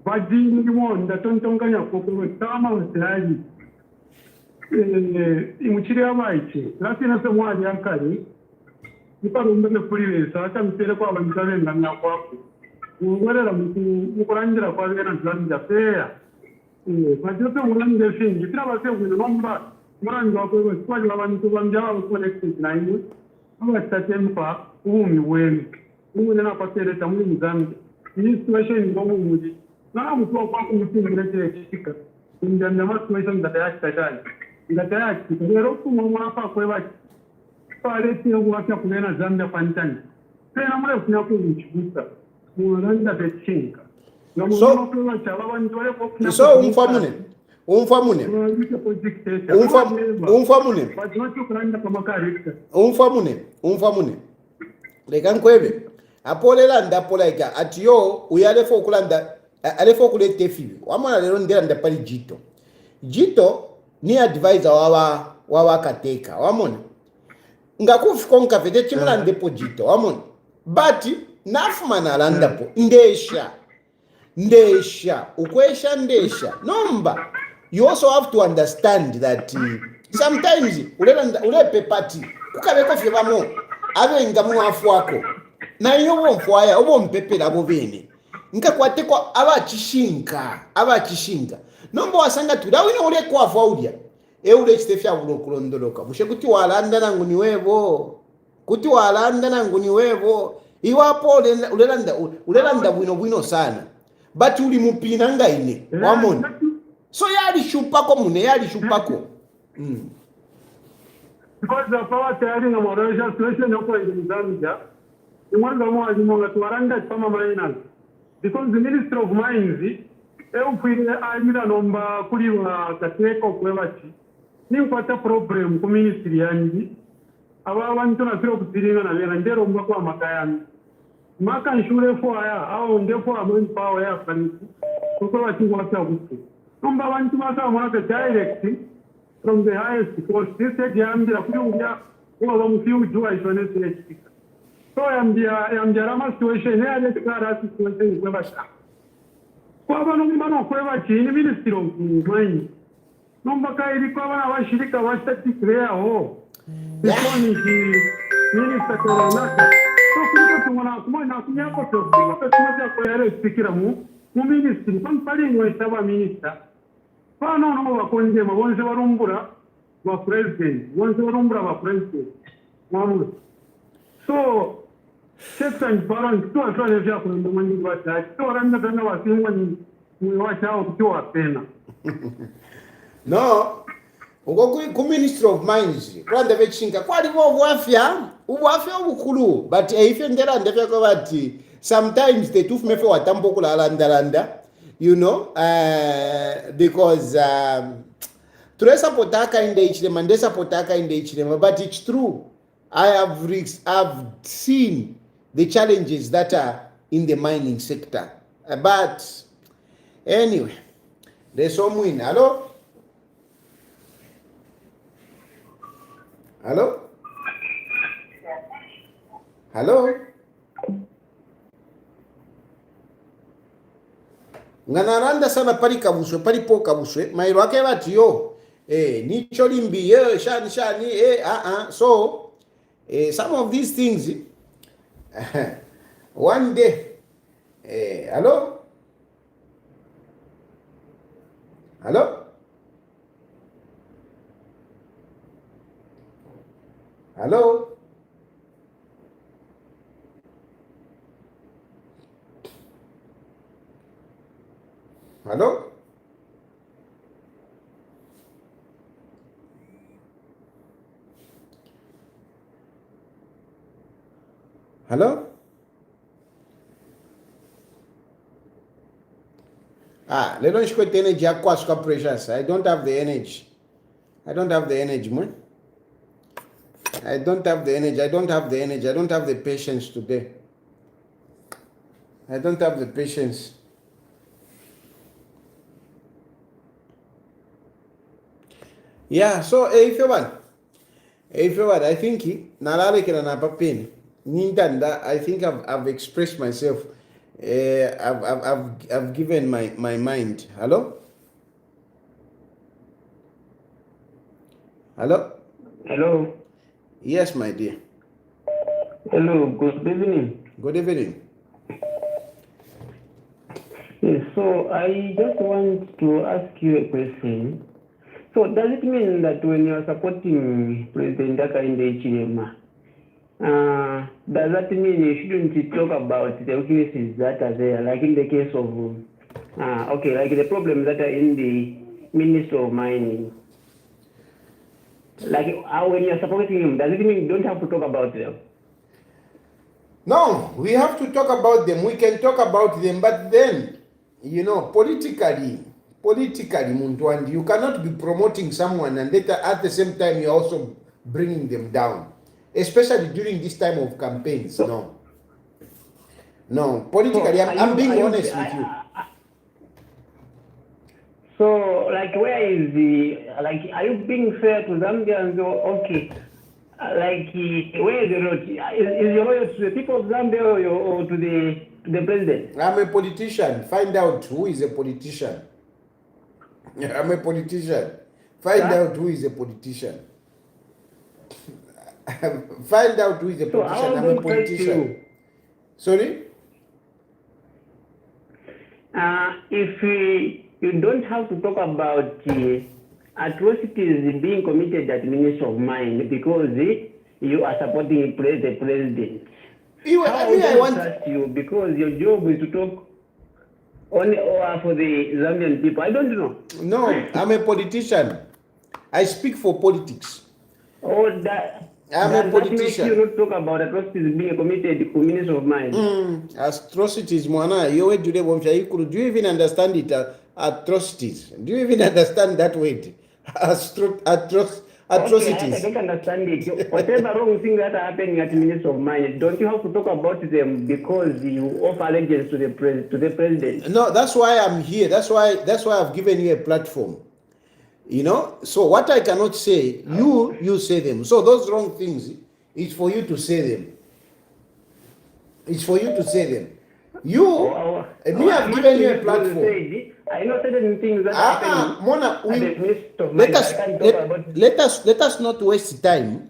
Speaker 6: Bajini mwonda tontonganya kokoro tama wasiraji imuchiri abaiki lakini se mwaji ankari niparumbe nepuliresa akamtere kwa abanzabenga nakwako ngorera mukurangira kwa bena Zambia peya bajope mulande fingi tira basengwe nomba muranje wako kwaje abantu bamjaba connected na ine abatatsempa umi wenu umune napatereta muri Zambia ni situation ngomu muji na mtu kwa kumtingira chika ndio ndama tumesha ndataya kitani ndataya kitero kumwa hapa kwa baki pale tio kwa kunena Zambia pantani tena mwe kunya kuchibuta mwananda bechinga
Speaker 1: so umfamune leka nkwebe apolela ndapolaika atiyo uyalefo okulanda alefo okuleta efibi wamona lero ndera ndapali jito ni advisor wawa kateka wamona ngakufika nkafete chimula ndepo jito wamona but nafumana alandapo ndesha ukwesha ndesha nomba you also have to understand that sometimes ulepe party kukabeko fye bamo abenga mwafu wako na iyo bomfwaya obo mpepela abo bene nkakwate kwa abachishinga nomba wasanga tuda wino ule kwafu aulia ule chitefya ulokulondoloka bushe kuti walanda nangu ni wevo iwapo ulelanda bwino sana but uli mupina ngaine wamona so yali shupako
Speaker 6: because the power tayari na moral situation yako in Zambia imwanza mwaji monga tuaranga kama mainas because the Minister of Mines eufire ajira nomba kuliwa kateko kwebachi ni upata problem ku ministry yanji aba abantu na siro kuziringa na lera ndero mba kwa makayani maka nshure fo aya au ndefo amani power ya kanisi kuko wati wata kutu nomba abantu maka mwaka direct from the highest court this said yambira kuyunga kwa bamufiu jua ishone sile so yambia rama situation ya ile kara situation kwa basha kwa bano mbano kwa bachi ni ministry of mines nomba kairi kwa bana washirika wa statistic ho Bikoni minister Koronaka so kuliko tumona kumana kunyako to kwa tumaja kwa yale speaker mu ministry kwa pali ngwe saba minister pano no wakonje mabonze barumbura president wonse orombra va president mwamuzi so checks and balance to atwane vya kulenda mwangi vata to randa tana wasingwa ni wachao kutoa pena
Speaker 1: no uko ku ministry of mines kwanda vechinga kwaliwo ubwafya obukulu but ife ndera ndefya ko bati sometimes the tooth mefe watambo kulalandalanda because turesa potaka inde ichilema ndesa potaka inde ichilema, but it's true. I've seen the challenges that are in the mining sector, but anyway, there's some win. Hello. Nganaranda sana palipo kabuswe mairo ake bati yo nicho limbi shani so some of these things one day hello lelo nchikwete energy yakwasuka precious. I don't have the energy man. I don't have the energy. I don't have the patience today. I don't have the patience. Yeah, so if you want, I think I think I've expressed myself. I've given my mind. Hello. Yes, my dear.
Speaker 2: Hello, good evening.
Speaker 1: Good evening.
Speaker 2: Yes, so I just want to ask you a question. So does it mean that when you are supporting President Hakainde Hichilema, does that mean you shouldn't talk about the weaknesses that are there, like in the case of, like the problems that are in the Ministry of Mining? Like when you are supporting him, does it mean you don't have to talk about them?
Speaker 1: No, we have to talk about them. We can talk about them, but then, politically, muntu, and you cannot be promoting someone and at the same time you're also bringing them down, especially during this time of campaigns. No, politically, I'm being honest with you.
Speaker 2: So, like, where is are you being fair to Zambians? Okay, where is the loyalty? Is your loyalty to the people of Zambia or to the president?
Speaker 1: I'm a politician. Find out who is a politician. I'm a politician. Find out who is a politician. Find out who is a politician. I'm a politician. Sorry?
Speaker 2: If you don't have to talk about atrocities being committed at the Ministry of Mines because you are supporting the president. I want to trust you because your job is to talk only for the Zambian people. I don't know.
Speaker 1: No, I'm a politician. I speak for politics.
Speaker 2: I'm a politician. That makes you not talk about atrocities being committed to Ministry of Mines.
Speaker 1: Atrocities, mwana. Do you even understand it? Atrocities. Do you even understand that word? Atrocities.
Speaker 2: Okay, I don't understand it. Whatever wrong things that are happening at the Ministry of Mines, don't you have to talk about them because you offer allegiance to the president?
Speaker 1: No, that's why I'm here. That's why I've given you a platform. So what I cannot say, you say them. So those wrong things, it's for you to say them. It's for you to say them. I've given you a platform.
Speaker 2: I know certain things that happen.
Speaker 1: Mona, let us not waste time.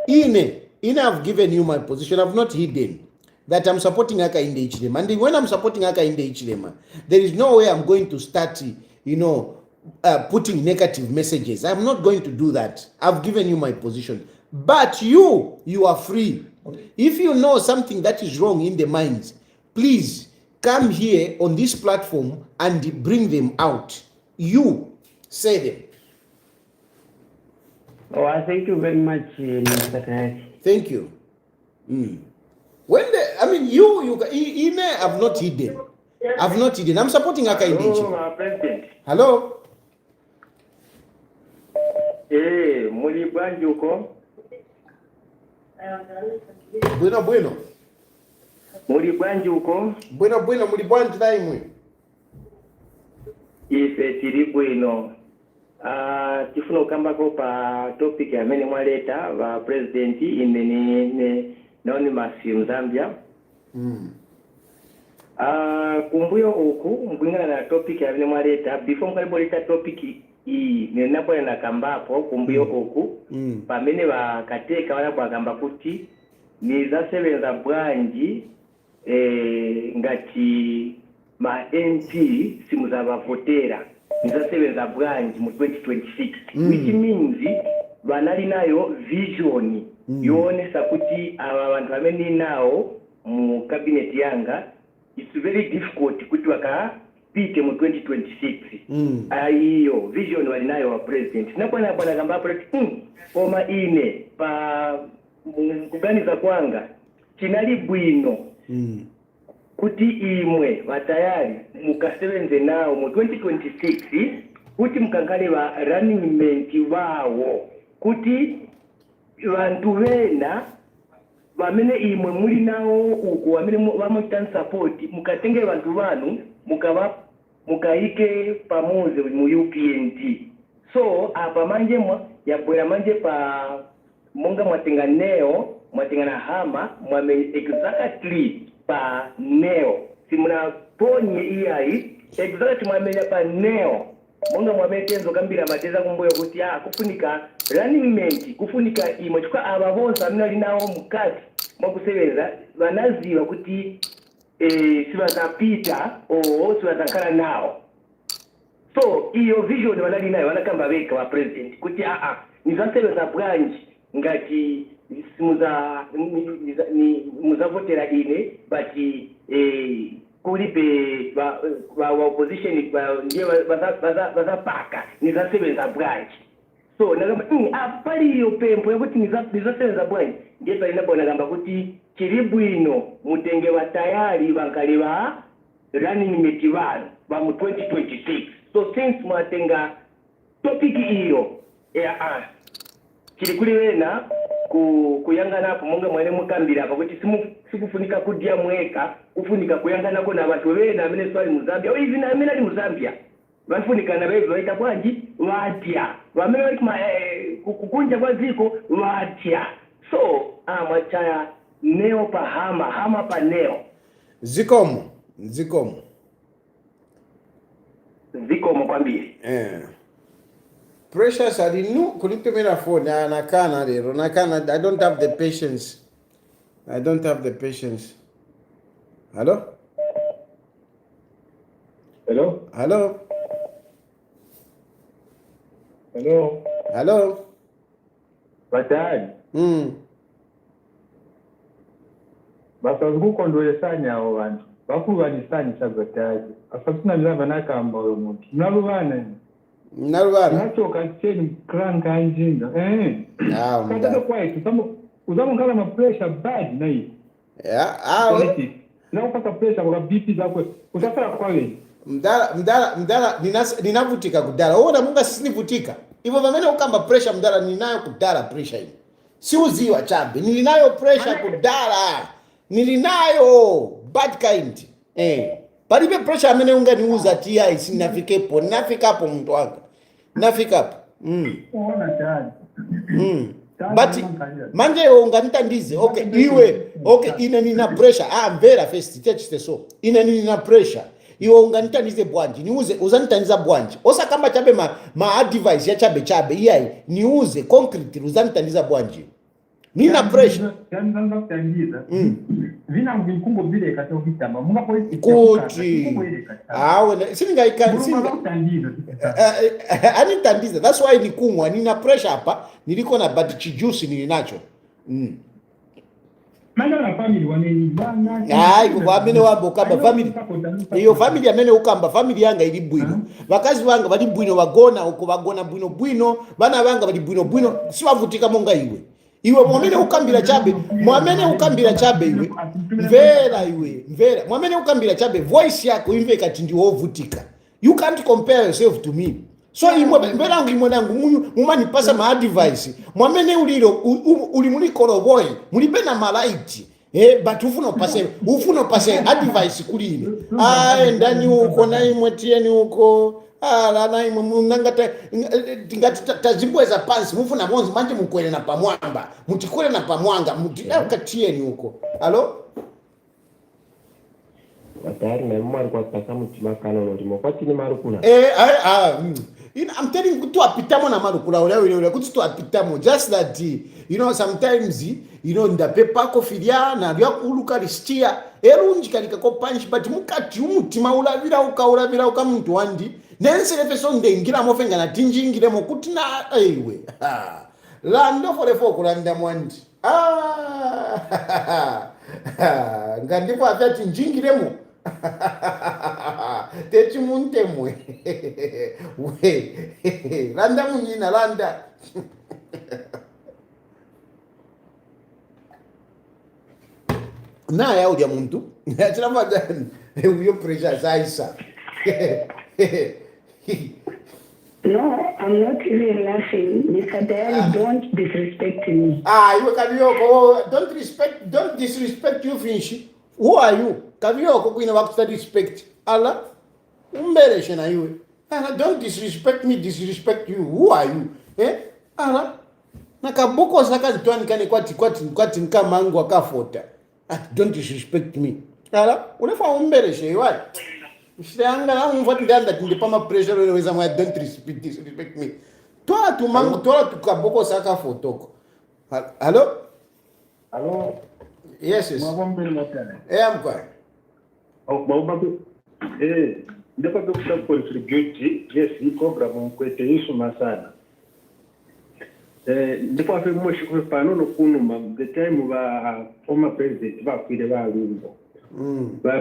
Speaker 1: I've given you my position. I've not hidden that I'm supporting Hakainde Hichilema. And when I'm supporting Hakainde Hichilema, there is no way I'm going to start, putting negative messages. I'm not going to do that. I've given you my position. But you are free. If you know something that is wrong in the minds, please come here on this platform and bring them out. You say them.
Speaker 2: Oh, I thank you very much, Mr. Kayati.
Speaker 1: Thank you. When you may have not hidden. I've not hidden. I'm supporting Hakainde.
Speaker 2: Hello, President.
Speaker 1: Hello.
Speaker 2: Muli bwanji uko?
Speaker 1: Bueno.
Speaker 2: Muli bwanji uko?
Speaker 1: Bueno, muli bwanji daimwe.
Speaker 2: Ife tiri bwino. Tifuna ukambako pa topic ya mene mwaleta wa president imene anonymous Mzambia. Kumbuyo uku mbwingana na topic ya mene mwaleta before mkaliboleta topic hii ninapo na kambapo kumbuyo uku pamene bakateka wala kwagamba kuti ni zasebenza bwanji ngati ma MP simuzabavotera nizasebenza bwanji mu 2026 which means banali nayo vision yonesa kuti aba bantu bamene nawo mu cabinet yanga it's very difficult kuti wakapite mu 2026 ayiyo vision wali nayo wa president napona bwana gamba president koma ine pa kuganiza kwanga chinali bwino kuti imwe batayari mukasebenze nawo mu 2026 kuti mkankale ba running mate bawo kuti bantu bena bamene imwe muli nawo uko bamene bamutan support mukatenge bantu banu mukaike pamoze mu UPND so apa manje yabwera manje pa monga mwatengana hama mwame exactly pa neo simuna ponye iyai exactly mwamenya pa neo monga mwametenzo kambira mateza kumboyo kuti kufunika running mate kufunika imwe chukwa aba bonse amina linawo mukati mwakusebenza banaziwa kuti sibazapita sibazakhala nawo so iyo vision wanali nayo wanakamba beka wa president kuti nizasebenza bwanji ngati muzavotera ine but kulipe wa opposition ndiye bazapaka nizasebenza bwanji so nagamba apali iyo pempo yakuti nizasebenza bwanji ndiye palinabona gamba kuti chiri bwino mutenge batayari bankale ba running mate banu ba mu 2026 so since mwatenga topic iyo chiri kuli wena kuyangana hapo monga mwene mukambira hapa kuti sikufunika kudia mweka kufunika kuyangana ko na watu wena amene swali Mzambia hivi na amene ali Mzambia bafunika na bezo waita bwanji watia wamene kukunja kwa ziko watia so mwachaya neo pa hama pa neo
Speaker 1: zikomo
Speaker 2: kwambie
Speaker 1: Precious alinu kunipemera phone nakana lero nakana I don't have the patience. Hello.
Speaker 3: Batali. Basazikukondolesanya abo bantu bakubanisanyisa batali asasina mzamba nakamba uyo muntu mnalubana nachoka cheni kranka anjinga kata kwaito uzamukala ma pressure bad nayi na upata pressure kwa BP zako usafara kwawe
Speaker 1: mdala ninavutika kudala ona munga sinivutika hivyo vamene ukamba pressure mdala ninayo kudala pressure hii si uziwa chabe nilinayo pressure kudala nilinayo bad kind palibe pressure amene unganiuza TI sinafikepo nafikapo mtu wanga nafikapo but manje unganitandize okay ine nina pressure mvera first teach the so ine nina pressure iwe unganitandize bwanji niuze uzanitandiza bwanji osakamba chabe ma advice ya chabe iyai niuze concrete uzanitandiza bwanji nina pressure
Speaker 7: Ndanza kutangiza. Vina mvikungo vile kati okitama. Munga polisi
Speaker 1: kuti awe
Speaker 7: Munga kutangiza.
Speaker 1: anitandiza. That's why nikumwa nina pressure hapa, niliko na but chijusi nilinacho.
Speaker 7: Mana na family wanelibana.
Speaker 1: Family wabo ukamba family. Iyo family amene ukamba family yanga ili bwino. Bakazi banga bali bwino bagona uko bagona bwino bana banga bali bwino sibavutika monga iwe mwamene ukambira chabe iwe mvera mwamene ukambira chabe voice yako imve kati ndi wovutika. You can't compare yourself to me. So mvera nangu mumanipasa ma advice mwamene uliro ulimulikolo boy mulibe na malaiti but ufuna pase advice kulini ndani uko na imwe tieni uko na imwe mnangata tingati tazimbweza pansi mufuna monzi manje mukwele na pamwamba mutikwele na pamwanga mutieni uko alo
Speaker 8: Watari na mwari kwa pasa muchimakano norimo kwa chini marukuna
Speaker 1: I'm telling you to apitamo na marukula ule kuti to apitamo just that sometimes ndapepa kofilia na lya kuluka listia erunji kalika ko punch but mukati umutima ulavira uka muntu wandi nensele so ndengira mofenga na tinjingire mo kuti na iwe lando for efo kulanda mwandi ngandipo afati njingiremo techi muntemwe we landa munyina landa na ya udia muntu chiramadani uyo pressure zaisa.
Speaker 4: No, I'm not even laughing. Mr. Diary, don't disrespect me.
Speaker 1: You Kavioko, don't disrespect you, Finchi. Who are you? Kavioko, Queen of Oxford respect. Allah, umbereshe na you. Don't disrespect me, disrespect you. Who are you? Allah, nakaboko saka ntwani kane kwati nkamangu akafota. Don't disrespect me. Allah, unefa umbereshe, what? Shanga na umvati ndanda tindipama pressure wewe weza mwa don't disrespect me. Toa tu mangu toa tukaboko saka fotoko. Hello?
Speaker 2: Hello?
Speaker 1: Yes.
Speaker 2: Mwabambele motana.
Speaker 1: I'm fine.
Speaker 2: Mwabambele. Ndipo kuta contribute. Yes, hii program mkwete isu masana. Ndipo afi mwoshi kwa pano no kunuma the time wa former president wa kwile wa lumbo.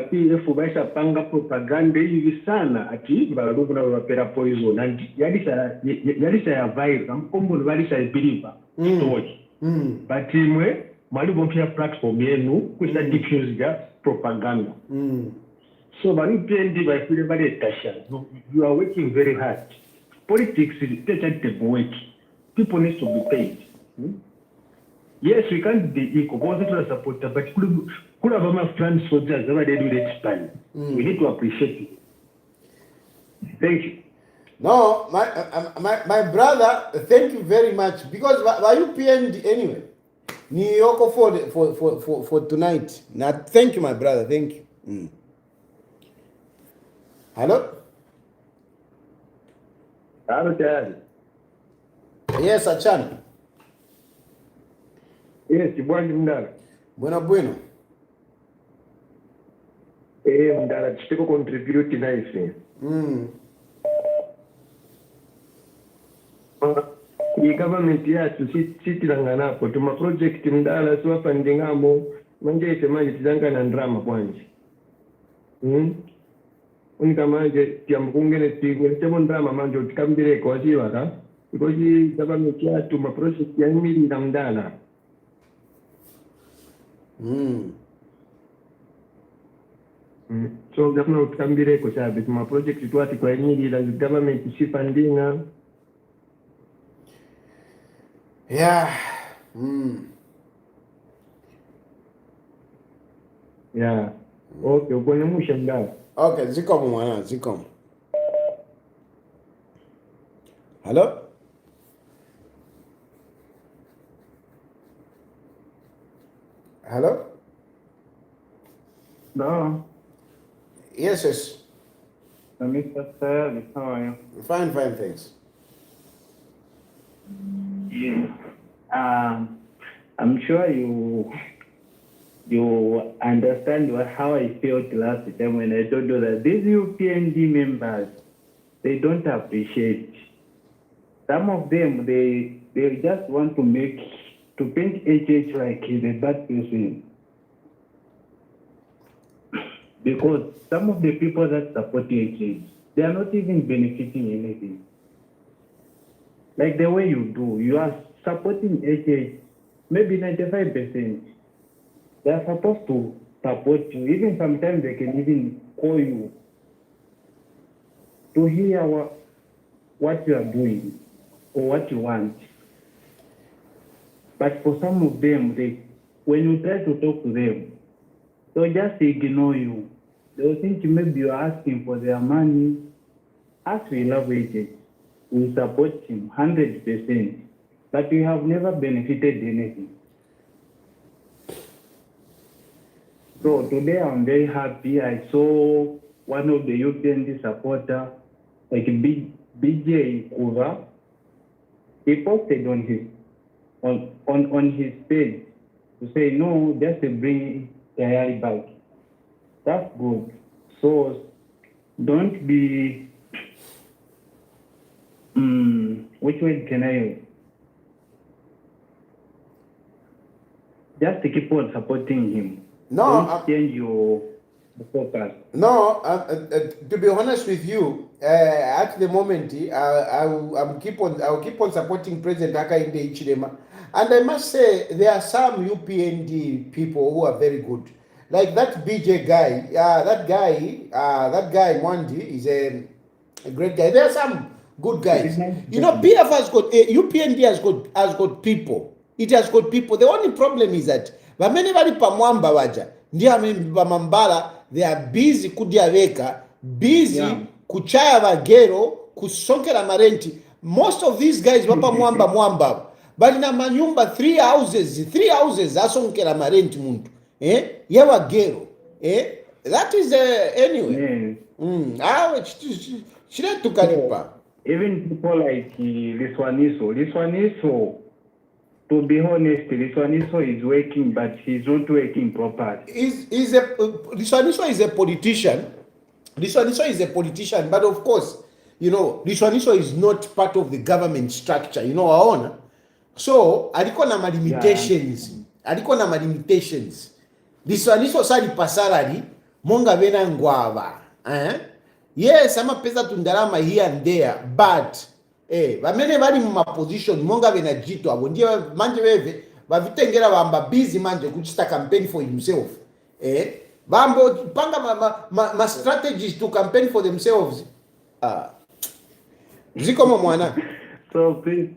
Speaker 2: PF baisha panga propaganda hivi sana ati balungu na wapera poison and yalisa ya virus mkombo balisa ibiriva story but imwe mwali bompia platform yenu kusa diffuse ya propaganda so bali pendi bafile bali tasha you are working very hard politics is take work people need to be paid yes we can't be equal because it was supported but could have my friends soldiers never they do that time. We need to appreciate it. Thank you.
Speaker 1: No, my brother, thank you very much because why you PND anyway? New York for tonight. Now thank you, my brother. Thank you. Hello?
Speaker 2: Hello, Dad.
Speaker 1: Yes, Achan.
Speaker 2: Yes, Mndala.
Speaker 1: Bueno.
Speaker 2: Mndala, chiteko contribute nice. The government yacu sitiranganapo tuma project Mndala siwapandingamo manje isemanje tizangana ndrama kwanje. Unika manje tiambungene timo ndrama manje utikambire kwa chiwaka because government yacu ma project ya mili na Mndala. So government utikambire kwa sababu tuma project tuati kwa mili la government sifandinga.
Speaker 1: Yeah.
Speaker 2: Yeah. Okay, ukone musha Mndala.
Speaker 1: Okay, zikomo mwana, zikomo. Hello? Hello?
Speaker 7: No.
Speaker 1: Yes.
Speaker 7: Mr. Service, how are you?
Speaker 1: Fine, thanks.
Speaker 7: Yes.
Speaker 9: I'm sure you understand how I felt last time when I told you that these UPND members, they don't appreciate. Some of them, they just want to paint HH like he's a bad person. Because some of the people that support HH, they are not even benefiting anything. Like the way you do, you are supporting HH, maybe 95%. They are supposed to support you. Even sometimes they can even call you to hear what you are doing or what you want. But for some of them, when you try to talk to them, they'll just ignore you. They'll think maybe you're asking for their money. As we love HH, we support him 100%, but we have never benefited anything. So today I'm very happy. I saw one of the UPND supporter, like BJ Kuva, he posted on his page to say, no, just bring AI back. That's good. So don't be, which way can I use? Just to keep on supporting him.
Speaker 1: No,
Speaker 9: don't change your focus.
Speaker 1: No, to be honest with you, at the moment, I'll keep on supporting President Hakainde Hichilema, and I must say there are some UPND people who are very good, like that BJ guy. That guy Mwandi is a great guy. There are some good guys. You know, PF has got UPND has got people. It has got people. The only problem is that bamene bali pamwamba waja ndiye bamambala, they are busy kudiaveka, busy kuchaya bagero, kusonkera marenti. Most of these guys wapa mwamba bali na manyumba 3 houses asonkera marenti muntu yewa gero that is anyway chile tukalipa.
Speaker 9: Even people like Liswaniso, to be honest, Liswaniso is working, but he's not working properly.
Speaker 1: Liswaniso is a politician. Liswaniso is a politician, but of course, you know, Liswaniso is not part of the government structure, you know, waona. So, aliko na limitations. Liswaniso sali pasarali, monga vena ngwava. Yes, ama pesa tundalama here and there, but bamene bali mu position monga vena jito abo ndiye manje veve bavitengera bamba busy manje kuchita campaign for himself. Bambo panga ma strategies to campaign for themselves. Zikomo mwana.
Speaker 9: So please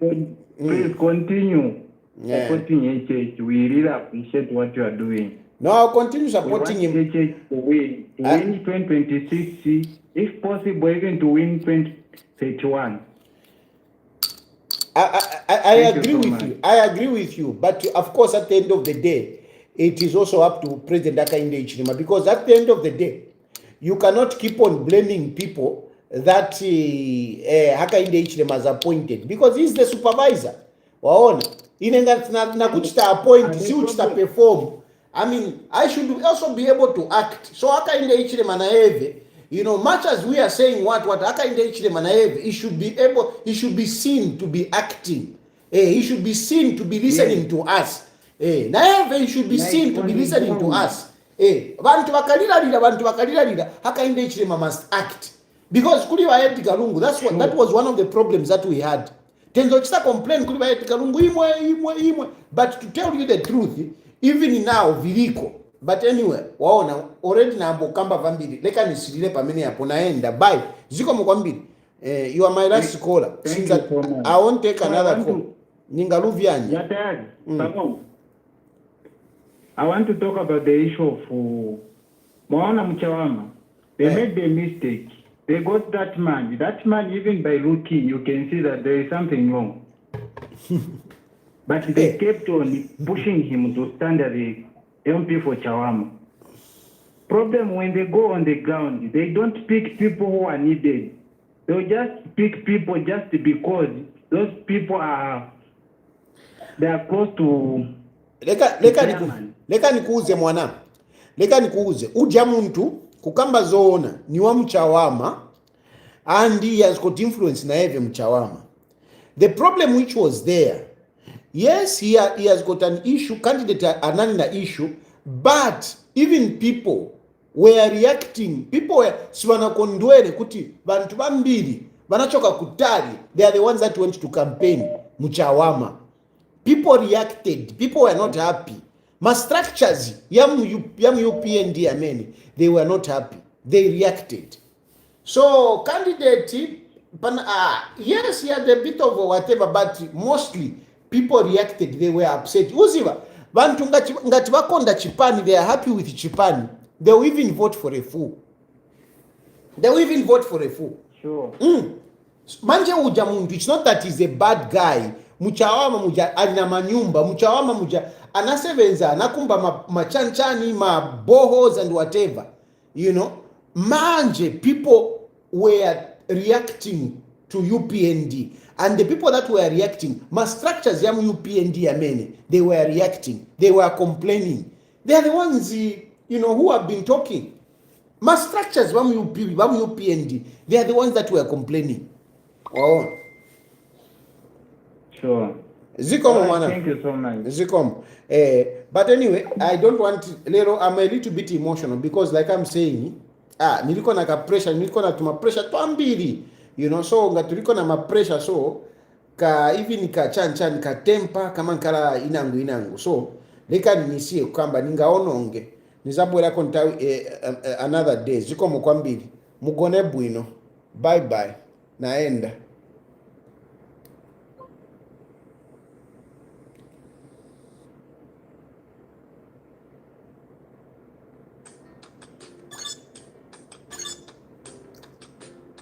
Speaker 9: continue supporting HH. We really appreciate what you are doing.
Speaker 1: No, I'll continue supporting him.
Speaker 9: HH to win 2026, if possible, even to win 2031.
Speaker 1: I agree with you. I agree with you. But of course, at the end of the day, it is also up to President Hakainde Hichilema, because at the end of the day, you cannot keep on blaming people that Hakainde Hichilema has appointed, because he's the supervisor. Waona, inenga na kuchita appoint, si uchita perform. I mean, I should also be able to act. So Hakainde Hichilema na eve, you know, much as we are saying what Hakainde Hichilema na eve, he should be seen to be acting. He should be seen to be listening to us. Na he should be seen to be listening to us. Bantu bakalira Hakainde Hichilema must act. Because kuli wa Edgar Lungu, that was one of the problems that we had. Tenzo chita complain kuli wa Edgar Lungu imwe. But to tell you the truth, even now viliko. But anyway, waona already na ambo kamba vambili. Leka nisilile pamene hapo naenda. Bye. Ziko mkwambili. You are my last caller. Since I won't take another call. Ningaluvyani.
Speaker 9: I want to talk about the issue of Maona Mchawama. They made the mistake. They got that man. That man, even by looking, you can see that there is something wrong. But they kept on pushing him to stand as the MP for Chawama. Problem when they go on the ground, they don't pick people who are needed. They'll just pick people just because those people they are close to
Speaker 1: leka nikuuze mwana, leka nikuuze uja muntu kukamba zoona ni wa mchawama and he has got influence na eve mchawama. The problem which was there, yes, he has got an issue, candidate anani na issue, but even people were reacting. People were siwana kondwele kuti bantu bambili banachoka kutali, they are the ones that went to campaign mchawama. People reacted, people were not happy. Ma structures yamu UPND ameni, they were not happy, they reacted. So candidate yes, he had a bit of whatever, but mostly people reacted, they were upset. Uziva bantu ngati bakonda Chipani, they are happy with Chipani, they will even vote for a fool. They will even vote for a fool.
Speaker 9: Sure.
Speaker 1: Manje uja mundu, it's not that he's a bad guy. Mchawama muja alina manyumba, mchawama muja anasevenza anakumba machanchani, bohos and whatever, you know. Manje people were reacting to UPND, and the people that were reacting, ma structures yam UPND amene, they were reacting, they were complaining. They are the ones, you know, who have been talking. Ma structures yam UPND, they are the ones that were complaining. Oh.
Speaker 9: Sure.
Speaker 1: Zikomo mwana.
Speaker 9: Thank you so much.
Speaker 1: Zikomo. But anyway, I don't want lero, I'm a little bit emotional because like I'm saying, niliko na ka pressure, niliko na tuma pressure twambili, you know, so ngatuliko na ma pressure, so ka even ka chanchan ka tempa kama nkala inangu, so leka ninisie kwamba ningaononge nizabwera konta another day. Zikomo kwambili mugone bwino, bye bye, naenda.